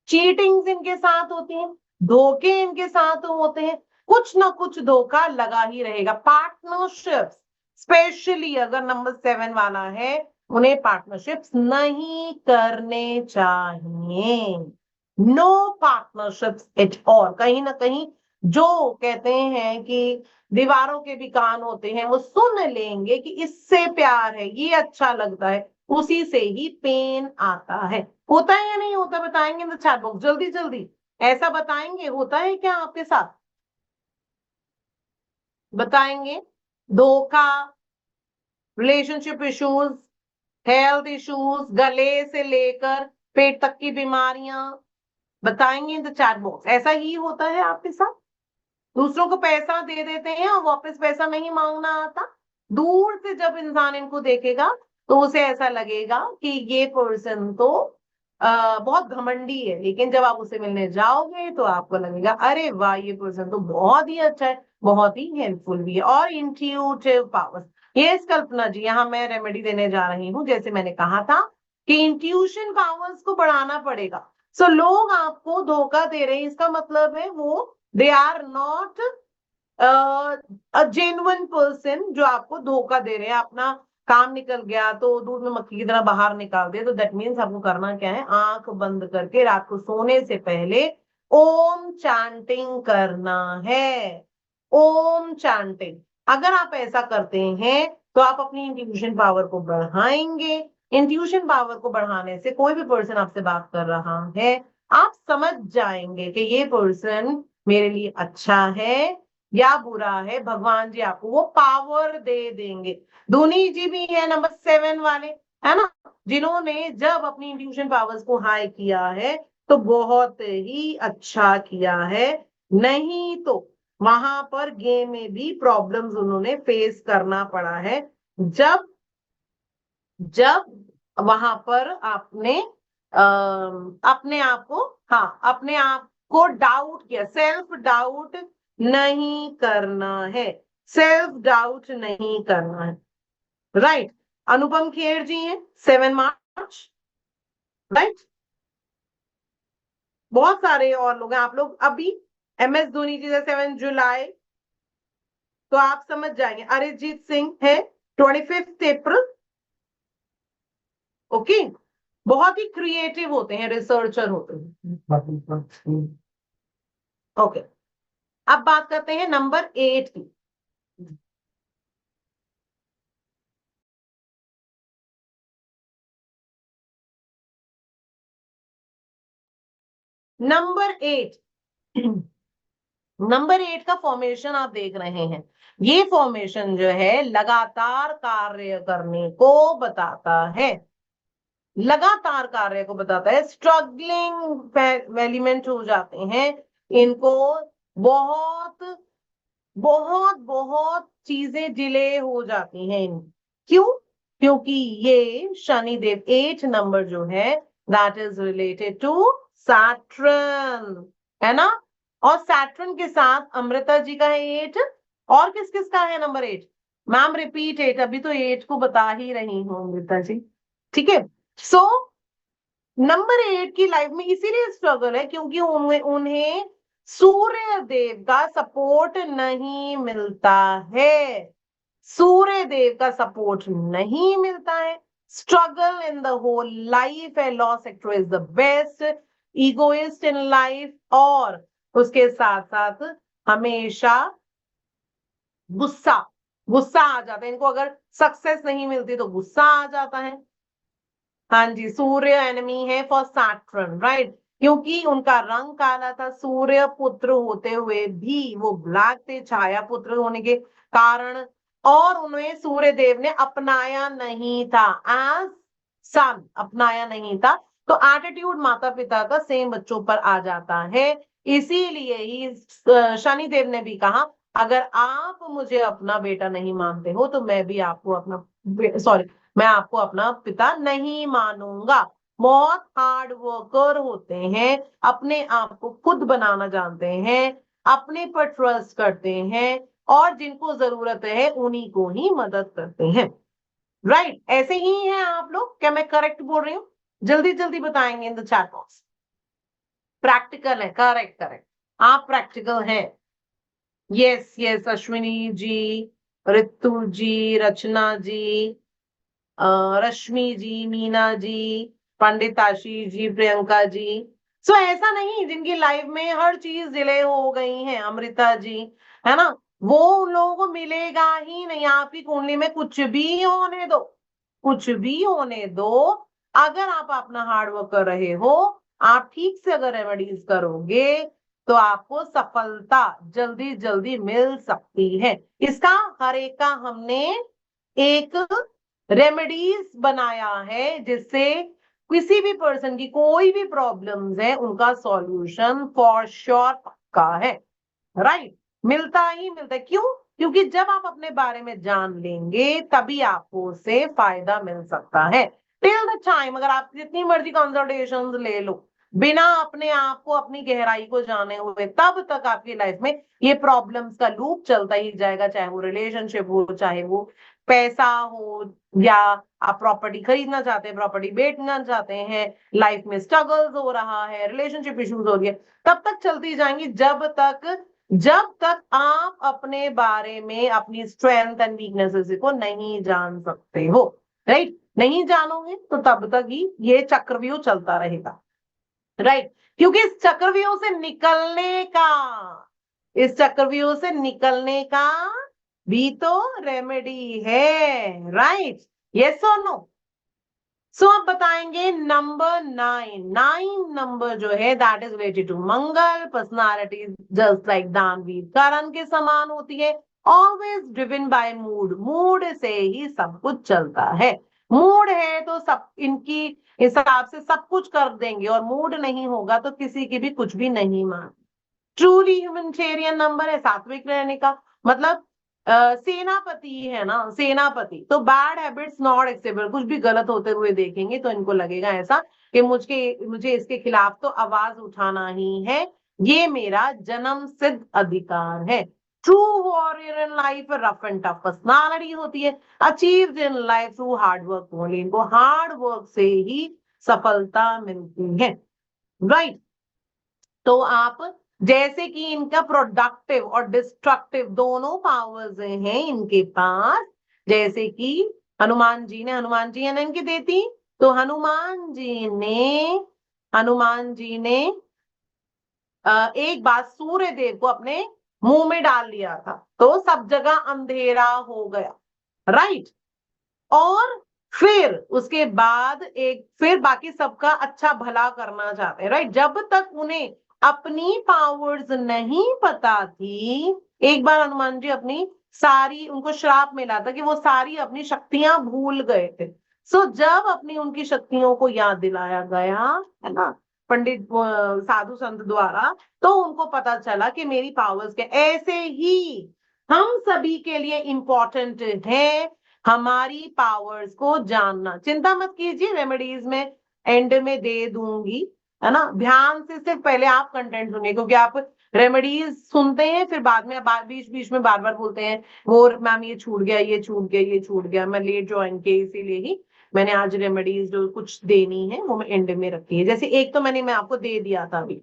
चीटिंग्स इनके साथ होती हैं, धोखे इनके साथ होते हैं, कुछ ना कुछ धोखा लगा ही रहेगा। पार्टनरशिप्स, स्पेशली अगर नंबर 7 वाला है, उन्हें पार्टनरशिप्स नहीं करने चाहिए, नो पार्टनरशिप्स एट ऑल। कहीं ना कहीं जो कहते हैं कि दीवारों के भी कान होते हैं, वो सुन लेंगे कि इससे प्यार है, ये अच्छा लगता है, उसी से ही पेन आता है। होता है या नहीं होता, बताएंगे इन द चैट बॉक्स, जल्दी जल्दी ऐसा बताएंगे, होता है क्या आपके साथ, बताएंगे। धोखा, रिलेशनशिप इश्यूज, हेल्थ इश्यूज, गले से लेकर पेट तक की बीमारियां, बताएंगे इन द चैट बॉक्स, ऐसा ही होता है आपके साथ? दूसरों को पैसा दे देते हैं और वापस पैसा नहीं मांगना आता। दूर से जब इंसान इनको देखेगा तो उसे ऐसा लगेगा कि ये पर्सन तो बहुत घमंडी है, लेकिन जब आप उसे मिलने जाओगे तो आपको लगेगा अरे वाह, ये पर्सन तो बहुत ही अच्छा है, बहुत ही हेल्पफुल भी है। और इंट्यूटिव पावर्स, ये कल्पना जी, यहाँ मैं रेमेडी देने जा रही हूँ, जैसे मैंने कहा था कि इंट्यूशन पावर्स को बढ़ाना पड़ेगा। सो लोग आपको धोखा दे रहे हैं, इसका मतलब है वो they are not a genuine person, जो आपको धोखा दे रहे हैं। अपना काम निकल गया तो दूध में मक्खी की तरह बाहर निकाल दे, तो दैट मीन्स आपको करना क्या है, आंख बंद करके रात को सोने से पहले ओम चैंटिंग करना है, ओम चैंटिंग। अगर आप ऐसा करते हैं तो आप अपनी इंट्यूशन पावर को बढ़ाएंगे। इंट्यूशन पावर को बढ़ाने से कोई भी पर्सन आपसे बात कर रहा है, आप समझ जाएंगे कि ये पर्सन मेरे लिए अच्छा है या बुरा है, भगवान जी आपको वो पावर दे देंगे। धोनी जी भी है नंबर 7 वाले, है ना, जिन्होंने जब अपनी इंट्यूशन पावर्स को हाई किया है तो बहुत ही अच्छा किया है, नहीं तो वहां पर गेम में भी प्रॉब्लम्स उन्होंने फेस करना पड़ा है। जब जब वहां पर आपने अपने आप को, हाँ, अपने आप को डाउट किया, सेल्फ डाउट नहीं करना है, सेल्फ डाउट नहीं करना है, राइट। अनुपम खेर जी हैं 7 मार्च, राइट। बहुत सारे और लोग हैं, आप लोग अभी, एम एस धोनी जी 7 जुलाई, तो आप समझ जाएंगे। अरिजीत सिंह है 25 अप्रैल। ओके, बहुत ही क्रिएटिव होते हैं, रिसर्चर होते हैं। ओके, अब बात करते हैं नंबर 8 की। नंबर 8, नंबर 8 का फॉर्मेशन आप देख रहे हैं। ये फॉर्मेशन जो है लगातार कार्य करने को बताता है, लगातार कार्य को बताता है। स्ट्रगलिंग एलिमेंट हो जाते हैं इनको, बहुत बहुत बहुत चीजें डिले हो जाती हैं। क्यों? क्योंकि ये शनिदेव 8 नंबर जो है that is related to Saturn, है ना। और सैटर्न के साथ अमृता जी का है 8, और किस किस का है नंबर 8? मैम रिपीट 8, अभी तो 8 को बता ही रही हूँ अमृता जी, ठीक है। सो नंबर 8 की लाइफ में इसीलिए स्ट्रगल है क्योंकि उन्हें सूर्य देव का सपोर्ट नहीं मिलता है, सूर्य देव का सपोर्ट नहीं मिलता है। Struggle in the whole life है, law sector is the best, egoist in life, और उसके साथ साथ हमेशा गुस्सा, गुस्सा आ जाता है इनको, अगर सक्सेस नहीं मिलती तो गुस्सा आ जाता है। हाँ जी, सूर्य एनिमी है फॉर सैटर्न, राइट, क्योंकि उनका रंग काला था, सूर्य पुत्र होते हुए भी वो ब्लैक थे, छाया पुत्र होने के कारण, और उन्हें सूर्य देव ने अपनाया नहीं था, एज सन अपनाया नहीं था। तो एटीट्यूड माता पिता का सेम बच्चों पर आ जाता है। इसीलिए ही शनि देव ने भी कहा, अगर आप मुझे अपना बेटा नहीं मानते हो तो मैं भी आपको अपना, सॉरी, मैं आपको अपना पिता नहीं मानूंगा। बहुत हार्ड वर्कर होते हैं, अपने आप को खुद बनाना जानते हैं, अपने पर ट्रस्ट करते हैं, और जिनको जरूरत है उन्हीं को ही मदद करते हैं, राइट। ऐसे ही हैं आप लोग, क्या मैं करेक्ट बोल रही हूँ? जल्दी जल्दी बताएंगे in the chat box. Practical है, करेक्ट करेक्ट, आप प्रैक्टिकल हैं। यस यस, अश्विनी जी, ऋतु जी, रचना जी, रश्मि जी, मीना जी, पंडित आशीष जी, प्रियंका जी। सो ऐसा नहीं जिनकी लाइफ में हर चीज डिले हो गई है, अमृता जी, है ना, वो उन लोगों को मिलेगा ही नहीं। आपकी कुंडली में कुछ भी होने दो, कुछ भी होने दो, अगर आप अपना हार्ड वर्क कर रहे हो, आप ठीक से अगर रेमेडीज करोगे, तो आपको सफलता जल्दी जल्दी मिल सकती है। इसका हर एक का हमने एक रेमेडीज बनाया है, जिससे किसी भी पर्सन की कोई भी प्रॉब्लम्स है उनका सॉल्यूशन फॉर श्योर पक्का है, राइट, मिलता ही मिलता है। क्यों? क्योंकि जब आप अपने बारे में जान लेंगे तभी आपको उससे फायदा मिल सकता है। टिल द टाइम अगर आप जितनी मर्जी कंसल्टेशन ले लो, बिना अपने आप को अपनी गहराई को जाने हुए, तब तक आपकी लाइफ में ये प्रॉब्लम्स का लूप चलता ही जाएगा, चाहे वो रिलेशनशिप हो, चाहे वो पैसा हो, या आप प्रॉपर्टी खरीदना चाहते हैं, प्रॉपर्टी बेचना चाहते हैं, लाइफ में स्ट्रगल्स हो रहा है, रिलेशनशिप इश्यूज हो रही है, तब तक चलती जाएंगी जब तक आप अपने बारे में अपनी स्ट्रेंथ एंड वीकनेसेस को नहीं जान सकते हो, राइट। नहीं जानोगे तो तब तक ही ये चक्रव्यूह चलता रहेगा, राइट। क्योंकि इस चक्रव्यूह से निकलने का, इस चक्रव्यूह से निकलने का भी तो रेमेडी है, राइट, यस और नो। सो अब बताएंगे नंबर 9 नंबर जो है that is related to Mangal. Personality just like Danveer Karan के समान होती है, always driven by mood, mood से ही सब कुछ चलता है। मूड है तो सब इनकी हिसाब से सब कुछ कर देंगे, और मूड नहीं होगा तो किसी की भी कुछ भी नहीं मान। ट्रूली ह्यूमैनिटेरियन नंबर है, सात्विक रहने का मतलब, सेनापति है ना, सेनापति, तो बैड हैबिट्स नॉट एक्सेप्टेबल, कुछ भी गलत होते हुए देखेंगे तो इनको लगेगा ऐसा कि मुझे इसके खिलाफ तो आवाज उठाना ही है, ये मेरा जन्म सिद्ध अधिकार है। True warrior in life, rough and tough personality होती है, achieved in life through hard work only, इनको हार्ड वर्क से ही सफलता मिलती है, राइट। तो आप जैसे कि इनका प्रोडक्टिव और डिस्ट्रक्टिव दोनों पावर्स हैं इनके पास। जैसे कि हनुमान जी ने इनकी देती, तो हनुमान जी ने एक बार सूर्य देव को अपने मुंह में डाल लिया था, तो सब जगह अंधेरा हो गया, राइट। और फिर उसके बाद फिर बाकी सबका अच्छा भला करना चाहते हैं, राइट। जब तक उन्हें अपनी पावर्स नहीं पता थी, एक बार हनुमान जी अपनी सारी, उनको श्राप मिला था कि वो सारी अपनी शक्तियां भूल गए थे। सो जब अपनी उनकी शक्तियों को याद दिलाया गया, है ना, पंडित साधु संत द्वारा, तो उनको पता चला कि मेरी पावर्स क्या। ऐसे ही हम सभी के लिए इंपॉर्टेंट है हमारी पावर्स को जानना। चिंता मत कीजिए, रेमेडीज में एंड में दे दूंगी, है ना। ध्यान से सिर्फ पहले आप कंटेंट सुनिए, क्योंकि आप रेमेडीज सुनते हैं फिर बाद में बीच बीच में बार बार बोलते हैं वो मैम ये छूट गया, ये छूट गया, ये छूट गया। मैं लेट ज्वाइन किया, इसीलिए ही मैंने आज रेमेडीज जो कुछ देनी है वो मैं एंड में रखी है। जैसे एक तो मैं आपको दे दिया था अभी,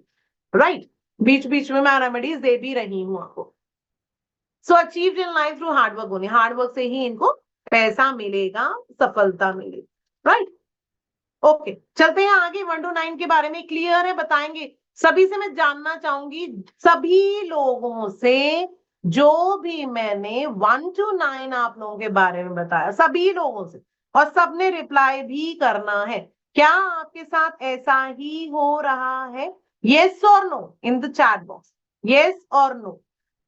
राइट। बीच बीच में मैं रेमेडीज दे भी रही हूँ आपको। So achieved in life through hard work, होने हार्डवर्क से ही इनको पैसा मिलेगा, सफलता मिलेगी, राइट। ओके, चलते हैं आगे। 1 to 9 के बारे में क्लियर है, बताएंगे। सभी से मैं जानना चाहूंगी, सभी लोगों से, जो भी मैंने 1 to 9 आप लोगों के बारे में बताया, सभी लोगों से, और सबने रिप्लाई भी करना है। क्या आपके साथ ऐसा ही हो रहा है? यस और no in the chat box, yes और नो।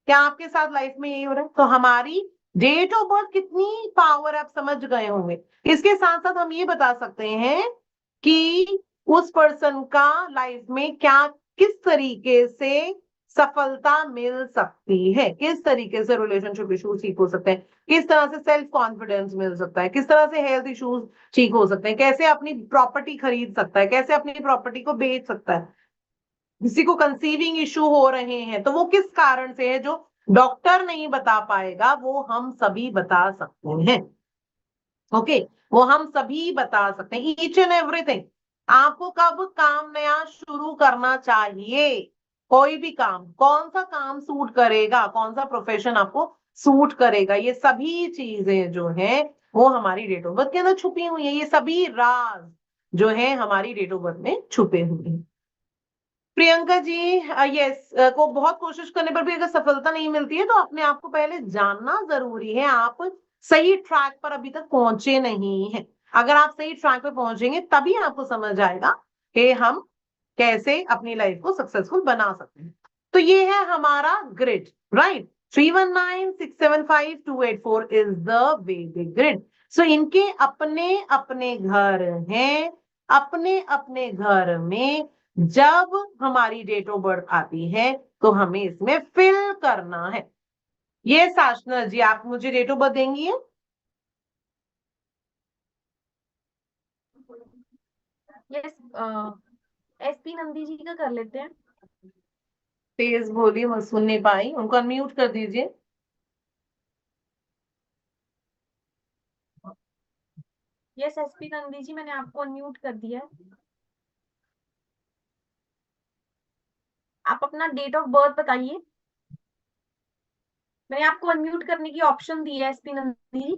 क्या आपके साथ लाइफ में यही हो रहा है? तो हमारी डेट ऑफ बर्थ कितनी पावर आप समझ गए होंगे। इसके साथ साथ हम ये बता सकते हैं कि उस पर्सन का लाइफ में क्या, किस तरीके से सफलता मिल सकती है, किस तरीके से रिलेशनशिप इश्यूज ठीक हो सकते हैं, किस तरह से सेल्फ कॉन्फिडेंस मिल सकता है, किस तरह से हेल्थ इश्यूज ठीक हो सकते हैं, कैसे अपनी प्रॉपर्टी खरीद सकता है, कैसे अपनी प्रॉपर्टी को बेच सकता है। किसी को कंसीविंग इशू हो रहे हैं तो वो किस कारण से है, जो डॉक्टर नहीं बता पाएगा वो हम सभी बता सकते हैं। ओके, वो हम सभी बता सकते हैं, ईच एंड एवरीथिंग। आपको कब काम नया शुरू करना चाहिए, कोई भी काम, कौन सा काम सूट करेगा, कौन सा प्रोफेशन आपको सूट करेगा, ये सभी चीजें जो है वो हमारी डेट ऑफ बर्थ के अंदर छुपी हुई है। ये सभी राज जो है हमारी डेट ऑफ बर्थ में छुपे हुए हैं। प्रियंका जी, यस, को बहुत कोशिश करने पर भी अगर सफलता नहीं मिलती है तो अपने आप को पहले जानना जरूरी है। आप सही ट्रैक पर अभी तक पहुंचे नहीं हैं। अगर आप सही ट्रैक पर पहुंचेंगे तभी आपको समझ आएगा कि हम कैसे अपनी लाइफ को सक्सेसफुल बना सकते हैं। तो ये है हमारा ग्रिड, राइट। 319675284 इज द वैदिक ग्रिड। सो इनके अपने अपने घर हैं, अपने अपने घर में जब हमारी डेट ऑफ बर्थ आती है तो हमें इसमें फिल करना है। ये साशना जी, आप मुझे डेट ऑफ बर्थ देंगी? यस, एसपी नंदी जी का कर लेते हैं। तेज बोली, मैं सुन नहीं पाई, उनको अनम्यूट कर दीजिए। यस एसपी नंदी जी, मैंने आपको अनम्यूट कर दिया है। आप अपना डेट ऑफ बर्थ बताइए। मैंने आपको अनम्यूट करने की ऑप्शन दी है एसपी नंदी जी।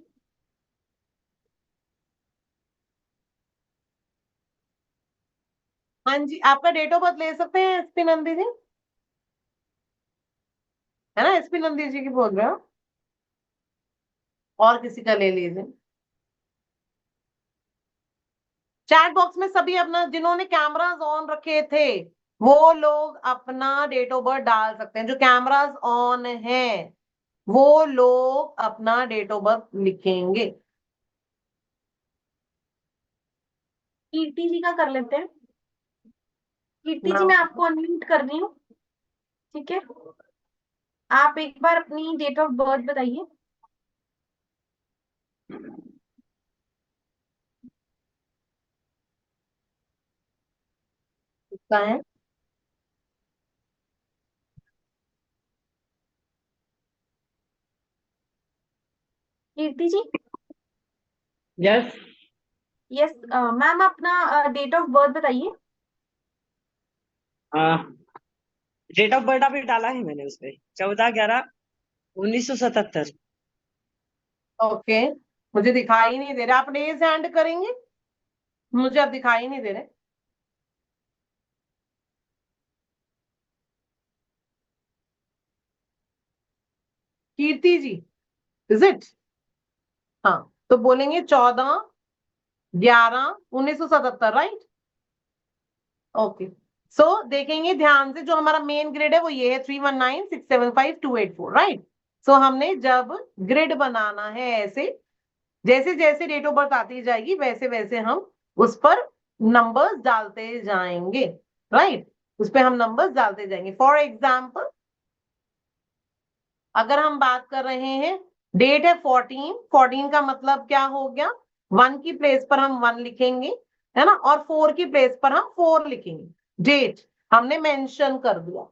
हाँ जी, आपका डेट ऑफ बर्थ ले सकते हैं एसपी नंदी जी, है ना। एसपी नंदी जी की बोल रहे हो, और किसी का ले लीजिए। चैट बॉक्स में सभी अपना, जिन्होंने कैमरास ऑन रखे थे वो लोग अपना डेट ऑफ बर्थ डाल सकते हैं। जो कैमरास ऑन है वो लोग अपना डेट ऑफ बर्थ लिखेंगे। कीर्ति जी का कर लेते हैं। कीर्ति जी, नाम मैं आपको अनम्यूट कर रही हूँ, ठीक है। आप एक बार अपनी डेट ऑफ बर्थ बताइए। किसका है? कीर्ति जी। यस। यस मैम, अपना डेट ऑफ बर्थ बताइए। डेट ऑफ बर्थ अभी डाला है मैंने उसपे, 14/11/1977। ओके, मुझे दिखाई नहीं दे रहा, आप रेज हैंड करेंगे? मुझे अब दिखाई नहीं दे रहे। कीर्ति जी, इज इट? हाँ, तो बोलेंगे 14/11/1977, राइट? ओके, सो देखेंगे ध्यान से, जो हमारा मेन ग्रिड है वो ये है 319675284, राइट? सो हमने जब ग्रिड बनाना है ऐसे, जैसे जैसे डेट ऑफ बर्थ आती जाएगी वैसे वैसे हम उस पर नंबर्स डालते जाएंगे, राइट? उस पर हम नंबर्स डालते जाएंगे। फॉर एग्जाम्पल, अगर हम बात कर रहे हैं, डेट है 14 का मतलब क्या हो गया, 1 की प्लेस पर हम 1 लिखेंगे, है ना, और 4 की प्लेस पर हम 4 लिखेंगे। डेट हमने मेंशन कर दिया।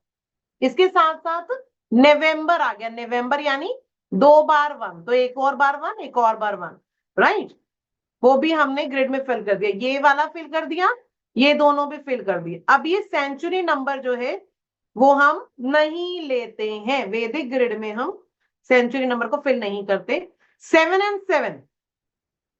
इसके साथ साथ नवंबर आ गया, नवंबर यानी 2 बार 1, तो एक और बार 1, एक और बार 1, राइट? वो भी हमने ग्रिड में फिल कर दिया, ये वाला फिल कर दिया, ये दोनों भी फिल कर दिए। अब ये सेंचुरी नंबर जो है वो हम नहीं लेते हैं, वैदिक ग्रिड में हम सेंचुरी नंबर को फिल नहीं करते। 7 एंड 7,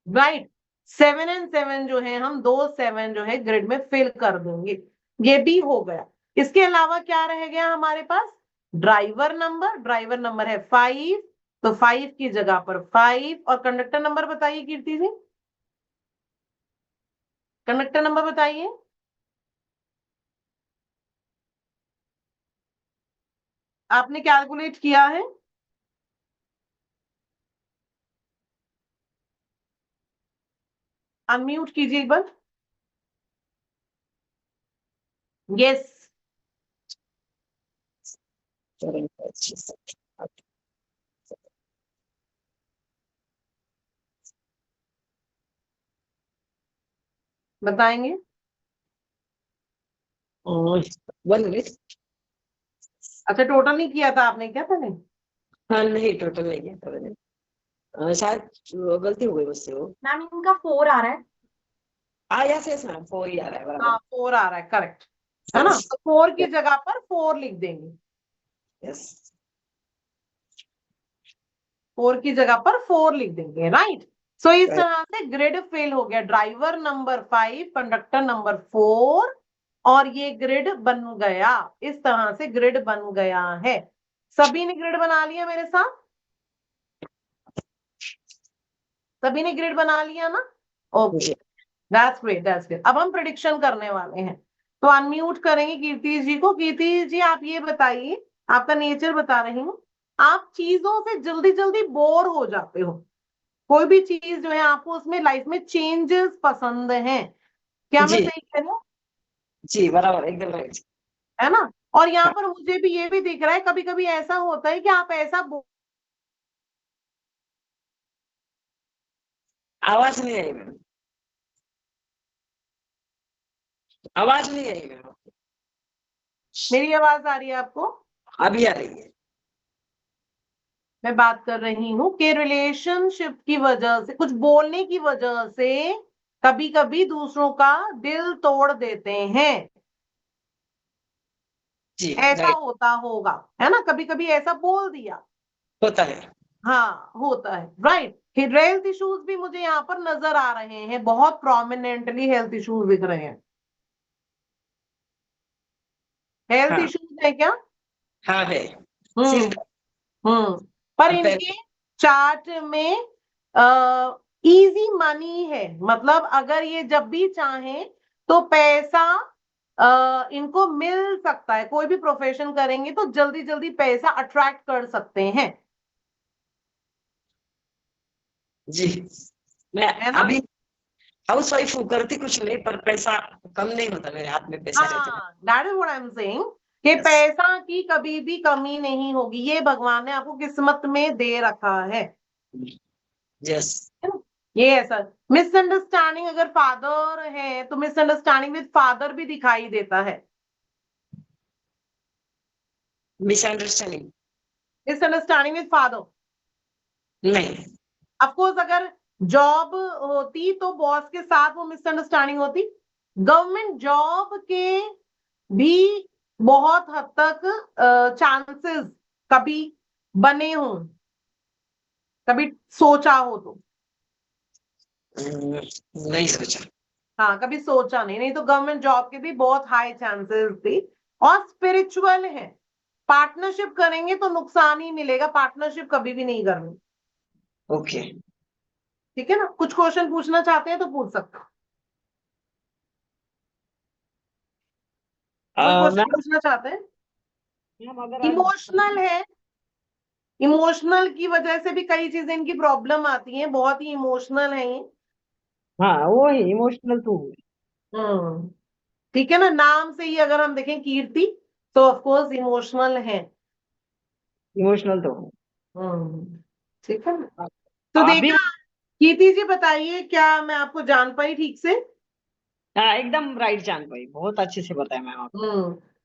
राइट? 7 एंड 7 जो है, हम 2 7 जो है ग्रिड में फिल कर देंगे। ये भी हो गया। इसके अलावा क्या रह गया हमारे पास? ड्राइवर नंबर, ड्राइवर नंबर है 5, तो 5 की जगह पर 5, और कंडक्टर नंबर बताइए कीर्ति जी, कंडक्टर नंबर बताइए। आपने कैलकुलेट किया है? अनम्यूट कीजिए एक बार। यस, बताएंगे। 1 मिनट। अच्छा, टोटल नहीं किया था आपने क्या पहले? हाँ नहीं, टोटल नहीं है, तो मैंने शायद गलती हो गई मुझसे वो। मैम इनका 4 आ रहा है। यस यस मैम, 4 ही आ रहा है, बराबर। हाँ, 4 आ रहा है, करेक्ट है ना, तो 4 की जगह पर 4 लिख देंगे। यस, 4 की जगह पर 4 लिख देंगे, राइट? सो इस तरह से ग्रिड फेल हो गया। ड्राइवर नंबर 5, कंडक्टर नंबर 4, और ये ग्रिड बन गया। इस तरह से ग्रिड बन गया है। सभी ने ग्रिड बना लिया मेरे साथ? सभी ने ग्रिड बना लिया ना? Okay, that's great, that's great. अब हम प्रिडिक्शन करने वाले हैं, तो अनम्यूट करेंगे कीर्ति जी को। कीर्ति जी, आप ये बताइए, आपका नेचर बता रही हूँ, आप चीजों से जल्दी जल्दी बोर हो जाते हो। कोई भी चीज जो है आपको उसमें लाइफ में चेंजेस पसंद हैं, क्या मैं जी सही कह रही हूँ? जी, बराबर, एकदम राइट। है ना? और यहाँ पर मुझे भी ये भी दिख रहा है, कभी कभी ऐसा होता है कि आप ऐसा आवाज नहीं आई मैम, आवाज नहीं आई मैम। मेरी आवाज आ रही है आपको? अभी आ रही है। मैं बात कर रही हूँ कि रिलेशनशिप की वजह से, कुछ बोलने की वजह से कभी कभी दूसरों का दिल तोड़ देते हैं। जी ऐसा राइट, होता होगा, है ना, कभी कभी ऐसा बोल दिया। होता है। हाँ, होता है, राइट? हेल्थ इश्यूज भी मुझे यहाँ पर नजर आ रहे हैं, बहुत प्रोमिनेंटली हेल्थ इश्यूज दिख रहे हैं। हेल्थ हाँ इश्यूज है क्या? हाँ है। हम्म। सिर हम्म। पर दर्द, इनके चार्ट में इजी मनी है, मतलब अगर ये जब भी चाहें तो पैसा इनको मिल सकता है। कोई भी प्रोफेशन करेंगे तो जल्दी जल्दी पैसा अट्रैक्ट कर सकते हैं, जी। मैं है ना? अभी हाउस वाइफ हूँ, करती कुछ नहीं, पर पैसा कम नहीं होता मेरे हाथ में, पैसा रहते हैं। हाँ, that is what I am saying, कि यस पैसा की कभी भी कमी नहीं होगी, ये भगवान ने आपको किस्मत में दे रखा है। यस। ये है सर। मिसअंडरस्टैंडिंग अगर फादर है तो मिसअंडरस्टैंडिंग विद फादर भी दिखाई देता है। मिसअंडरस्टैंडिंग मिसअंडरस्टैंडिंग विद फादर, नहीं। अफकोर्स अगर जॉब होती तो बॉस के साथ वो मिसअंडरस्टैंडिंग होती। गवर्नमेंट जॉब के भी बहुत हद तक चांसेस कभी बने हों, कभी सोचा हो तो? नहीं सोचा। हाँ, कभी सोचा नहीं, नहीं तो गवर्नमेंट जॉब के भी बहुत हाई चांसेस थी। और स्पिरिचुअल है, पार्टनरशिप करेंगे तो नुकसान ही मिलेगा, पार्टनरशिप कभी भी नहीं करनी। ओके। ठीक है ना? कुछ क्वेश्चन पूछना चाहते हैं तो पूछ सकते हो। कोई क्वेश्चन मैम, पूछना चाहते हैं? अगर इमोशनल है, इमोशनल की वजह से भी कई चीजें इनकी प्रॉब्लम आती हैं, बहुत ही इमोशनल है ये। हाँ वो है इमोशनल तो हुए। हम्म, ठीक है ना? नाम से ही अगर हम देखें कीर्ति, तो ऑफ कोर्स इमोशनल है। इमोशनल तो हुए। ठीक है ना? तो अभी देखा, कीर्ति जी बताइए, क्या मैं आपको जान पाई ठीक से? हाँ एकदम राइट जान पाई, बहुत अच्छे से बताया मैम आप।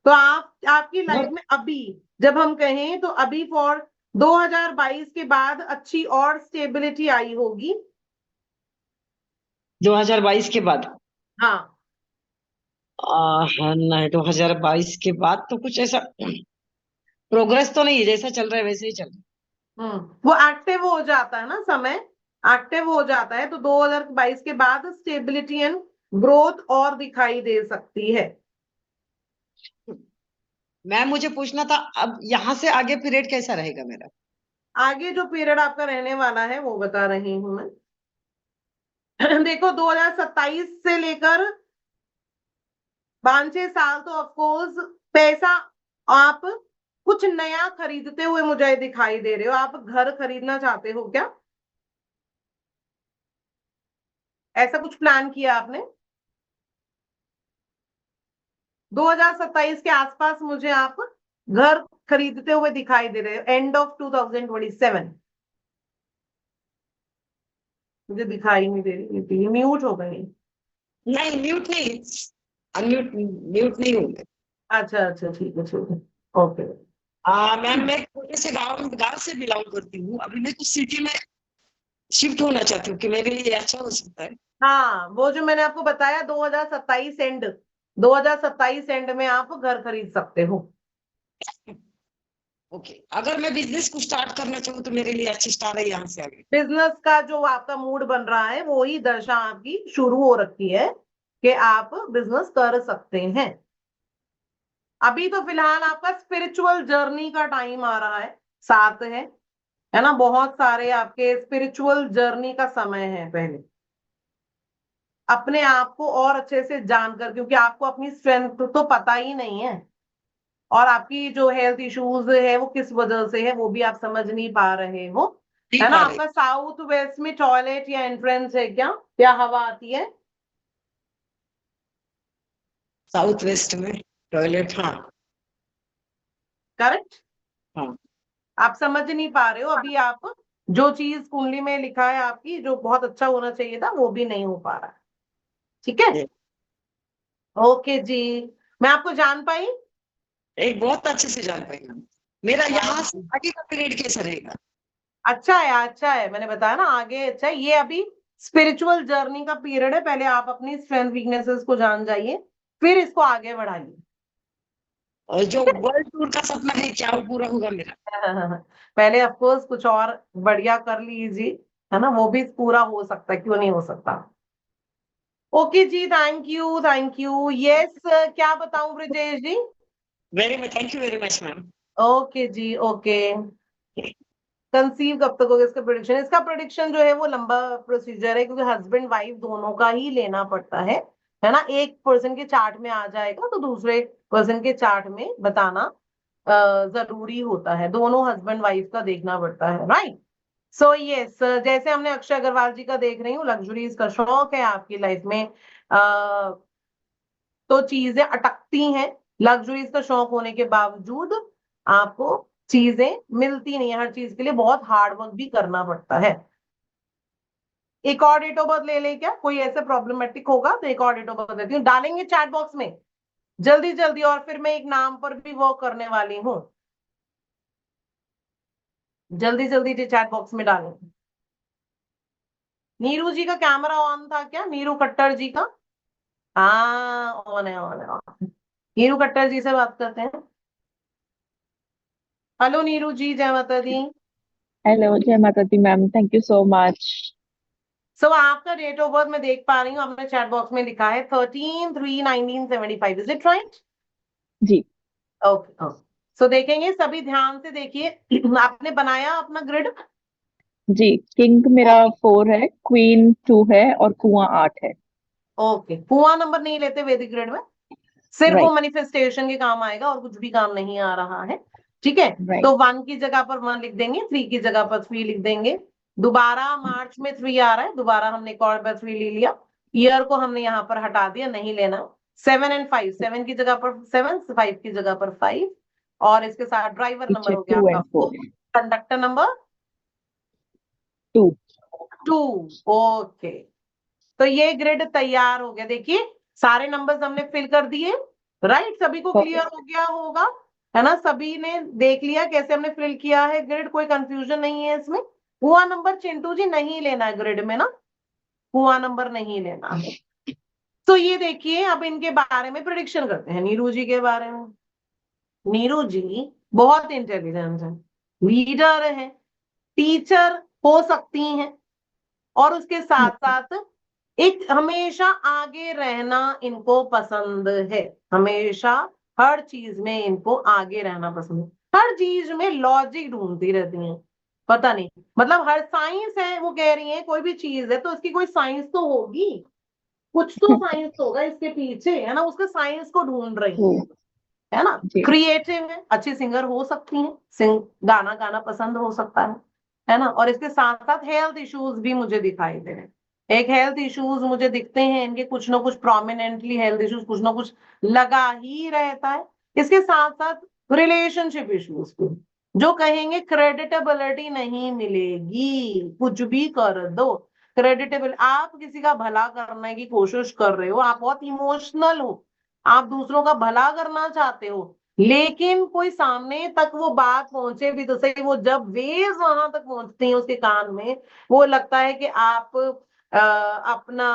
तो आप, आपकी लाइफ में अभी जब हम कहें तो अभी फॉर 2022 के बाद अच्छी और स्टेबिलिटी आई होगी। 2022 के बाद हाँ। हाँ, नहीं 2022 के बाद तो कुछ ऐसा प्रोग्रेस तो नहीं है, जैसा चल रहा है वैसे ही चल रहा वो एक्टिव हो जाता है ना, समय एक्टिव हो जाता है, तो 2022 के बाद स्टेबिलिटी एंड ग्रोथ और दिखाई दे सकती है। है। मैम मुझे पूछना था, अब यहाँ से आगे पीरियड कैसा रहेगा मेरा? आगे जो पीरियड आपका रहने वाला है वो बता रही हूं मैं। देखो, 2027 से लेकर 5-6 साल तो ऑफकोर्स पैसा, आप कुछ नया खरीदते हुए मुझे दिखाई दे रहे हो। आप घर खरीदना चाहते हो क्या? ऐसा कुछ प्लान किया आपने? 2027 के आसपास मुझे आप घर खरीदते हुए दिखाई दे रहे हो, एंड ऑफ 2027। मुझे दिखाई नहीं दे रही, म्यूट हो गई। नहीं म्यूट नहीं, अनम्यूट म्यूट नहीं होंगे। अच्छा अच्छा, ठीक है ठीक है, ओके। मैम मैं एक छोटे से गांव से बिलोंग करती हूँ, अभी मैं कुछ सिटी में शिफ्ट होना चाहती हूँ कि मेरे लिए अच्छा हो सकता है। हाँ, वो जो मैंने आपको बताया 2027 एंड, 2027 एंड में आप घर खरीद सकते हो। ओके, अगर मैं बिजनेस को स्टार्ट करना चाहूँ तो मेरे लिए अच्छी स्टार्ट है यहाँ से आगे। बिजनेस का जो आपका मूड बन रहा है वो ही दशा आपकी शुरू हो रखी है कि आप बिजनेस कर सकते हैं। अभी तो फिलहाल आपका स्पिरिचुअल जर्नी का टाइम आ रहा है, साथ है ना? बहुत सारे आपके स्पिरिचुअल जर्नी का समय है। पहले अपने आप को और अच्छे से जानकर, क्योंकि आपको अपनी स्ट्रेंथ तो पता ही नहीं है, और आपकी जो हेल्थ इश्यूज है वो किस वजह से है वो भी आप समझ नहीं पा रहे हो, नहीं है ना? पा रही। आपका साउथ वेस्ट में टॉयलेट या एंट्रेंस है क्या, या हवा आती है? साउथ वेस्ट में टॉयलेट, हाँ। करेक्ट। हाँ। आप समझ नहीं पा रहे हो अभी, आप जो चीज कुंडली में लिखा है आपकी, जो बहुत अच्छा होना चाहिए था, वो भी नहीं हो पा रहा है। ठीक है, ये ओके जी। मैं आपको जान पाई? एक बहुत अच्छे से जान पाई मैम। मेरा यहाँ से आगे का पीरियड कैसा रहेगा? अच्छा है, अच्छा है, मैंने बताया ना आगे अच्छा है। ये अभी स्पिरिचुअल जर्नी का पीरियड है, पहले आप अपनी स्ट्रेंथ वीकनेसेस को जान जाइए, फिर इसको आगे बढ़ाइए। और जो वर्ल्ड टूर का सपना है क्या वो पूरा होगा मेरा? पहले ऑफ कोर्स कुछ और बढ़िया कर लीजिए, है ना? वो भी पूरा हो सकता है, क्यों नहीं हो सकता? ओके जी, thank you thank you. Yes, क्या बताऊं Brijesh ji? Very much, thank you very much ma'am. Okay जी, ओके। कंसीव कब तक होगा इसका प्रोडिक्शन? इसका प्रोडिक्शन जो है वो लंबा प्रोसीजर है, क्योंकि हस्बैंड वाइफ दोनों का ही लेना पड़ता है ना? एक पर्सन के चार्ट में आ जाएगा तो दूसरे पर्सन के चार्ट में बताना जरूरी होता है, दोनों हस्बैंड वाइफ का देखना पड़ता है, राइट? सो यस, जैसे हमने अक्षय अग्रवाल जी का देख रही हूँ, लग्जरीज का शौक है आपकी लाइफ में, तो चीजें अटकती हैं। लग्जरीज का शौक होने के बावजूद आपको चीजें मिलती नहीं है, हर चीज के लिए बहुत हार्ड वर्क भी करना पड़ता है। एक और डेट ऑफ बर्थ ले लें क्या? कोई ऐसे प्रॉब्लमेटिक होगा तो एक और डेट ऑफ बर्थ देती हूँ, डालेंगे चैट बॉक्स में जल्दी जल्दी, और फिर मैं एक नाम पर भी वर्क करने वाली हूँ। जल्दी जल्दी चैट बॉक्स में डालें। नीरू जी का कैमरा ऑन था क्या? नीरू खट्टर जी का? हाँ, ऑन है ऑन है ऑन। नीरू कट्टर जी से बात करते हैं। हेलो नीरू जी, जय माता दी। हेलो, जय माता दी ma'am, thank you so much. So आपका डेट ऑफ बर्थ मैं देख पा रही हूँ, आपने चैट बॉक्स में लिखा है 13/3/1975, इज इट राइट? जी। Okay okay. सो देखेंगे, सभी ध्यान से देखिए। आपने बनाया अपना ग्रिड? जी, किंग मेरा 4 है, क्वीन 2 है और कुआं 8 है। ओके, कुआं नंबर नहीं लेते वैदिक ग्रिड में, सिर्फ वो राइट। मैनिफेस्टेशन के काम आएगा और कुछ भी काम नहीं आ रहा है। ठीक है, राइट। तो 1 की जगह पर 1 लिख देंगे, 3 की जगह पर 3 लिख देंगे। दोबारा मार्च में 3 आ रहा है, दोबारा हमने एक और बार 3 ले लिया। ईयर को हमने यहाँ पर हटा दिया, नहीं लेना। 7 एंड 5, 7 की जगह पर 7, 5 की जगह पर 5, और इसके साथ ड्राइवर नंबर पीछे हो गया 2 आपका एंड 4, 4। Conductor number 2। 2। ओके, तो ये ग्रिड तैयार हो गया। देखिए, सारे नंबर्स हमने फिल कर दिए। राइट, सभी को क्लियर परफेक्ट। हो गया होगा, है ना? सभी ने देख लिया कैसे हमने फिल किया है ग्रिड, कोई कंफ्यूजन नहीं है इसमें। हुआ नंबर चिंटू जी नहीं लेना है ग्रिड में ना, हुआ नंबर नहीं लेना है। तो ये देखिए, अब इनके बारे में प्रिडिक्शन करते हैं, नीरू जी के बारे में। नीरू जी बहुत इंटेलिजेंट है, लीडर है, टीचर हो सकती हैं, और उसके साथ साथ एक हमेशा आगे रहना इनको पसंद है। हमेशा हर चीज में इनको आगे रहना पसंद है, हर चीज में लॉजिक ढूंढती रहती हैं। पता नहीं, मतलब हर साइंस है, वो कह रही है कोई भी चीज है तो इसकी कोई साइंस तो होगी, कुछ तो साइंस होगा इसके पीछे, है ना? उसके साइंस को ढूंढ रही है ना? जी। क्रिएटिव है, अच्छी सिंगर हो सकती है, गाना गाना पसंद हो सकता है ना? और इसके साथ साथ हेल्थ इश्यूज भी मुझे दिखाई दे रहे हैं। एक हेल्थ इश्यूज मुझे दिखते हैं इनके, कुछ ना कुछ प्रोमिनेंटली हेल्थ इश्यूज कुछ ना कुछ लगा ही रहता है। इसके साथ साथ रिलेशनशिप इश्यूज भी, जो कहेंगे क्रेडिटेबिलिटी नहीं मिलेगी, कुछ भी कर दो क्रेडिटेबल। आप किसी का भला करने की कोशिश कर रहे हो, आप बहुत इमोशनल हो, आप दूसरों का भला करना चाहते हो, लेकिन कोई सामने तक वो बात पहुंचे भी तो सही, वो जब वेव वहां तक पहुंचती है उसके कान में, वो लगता है कि आप अपना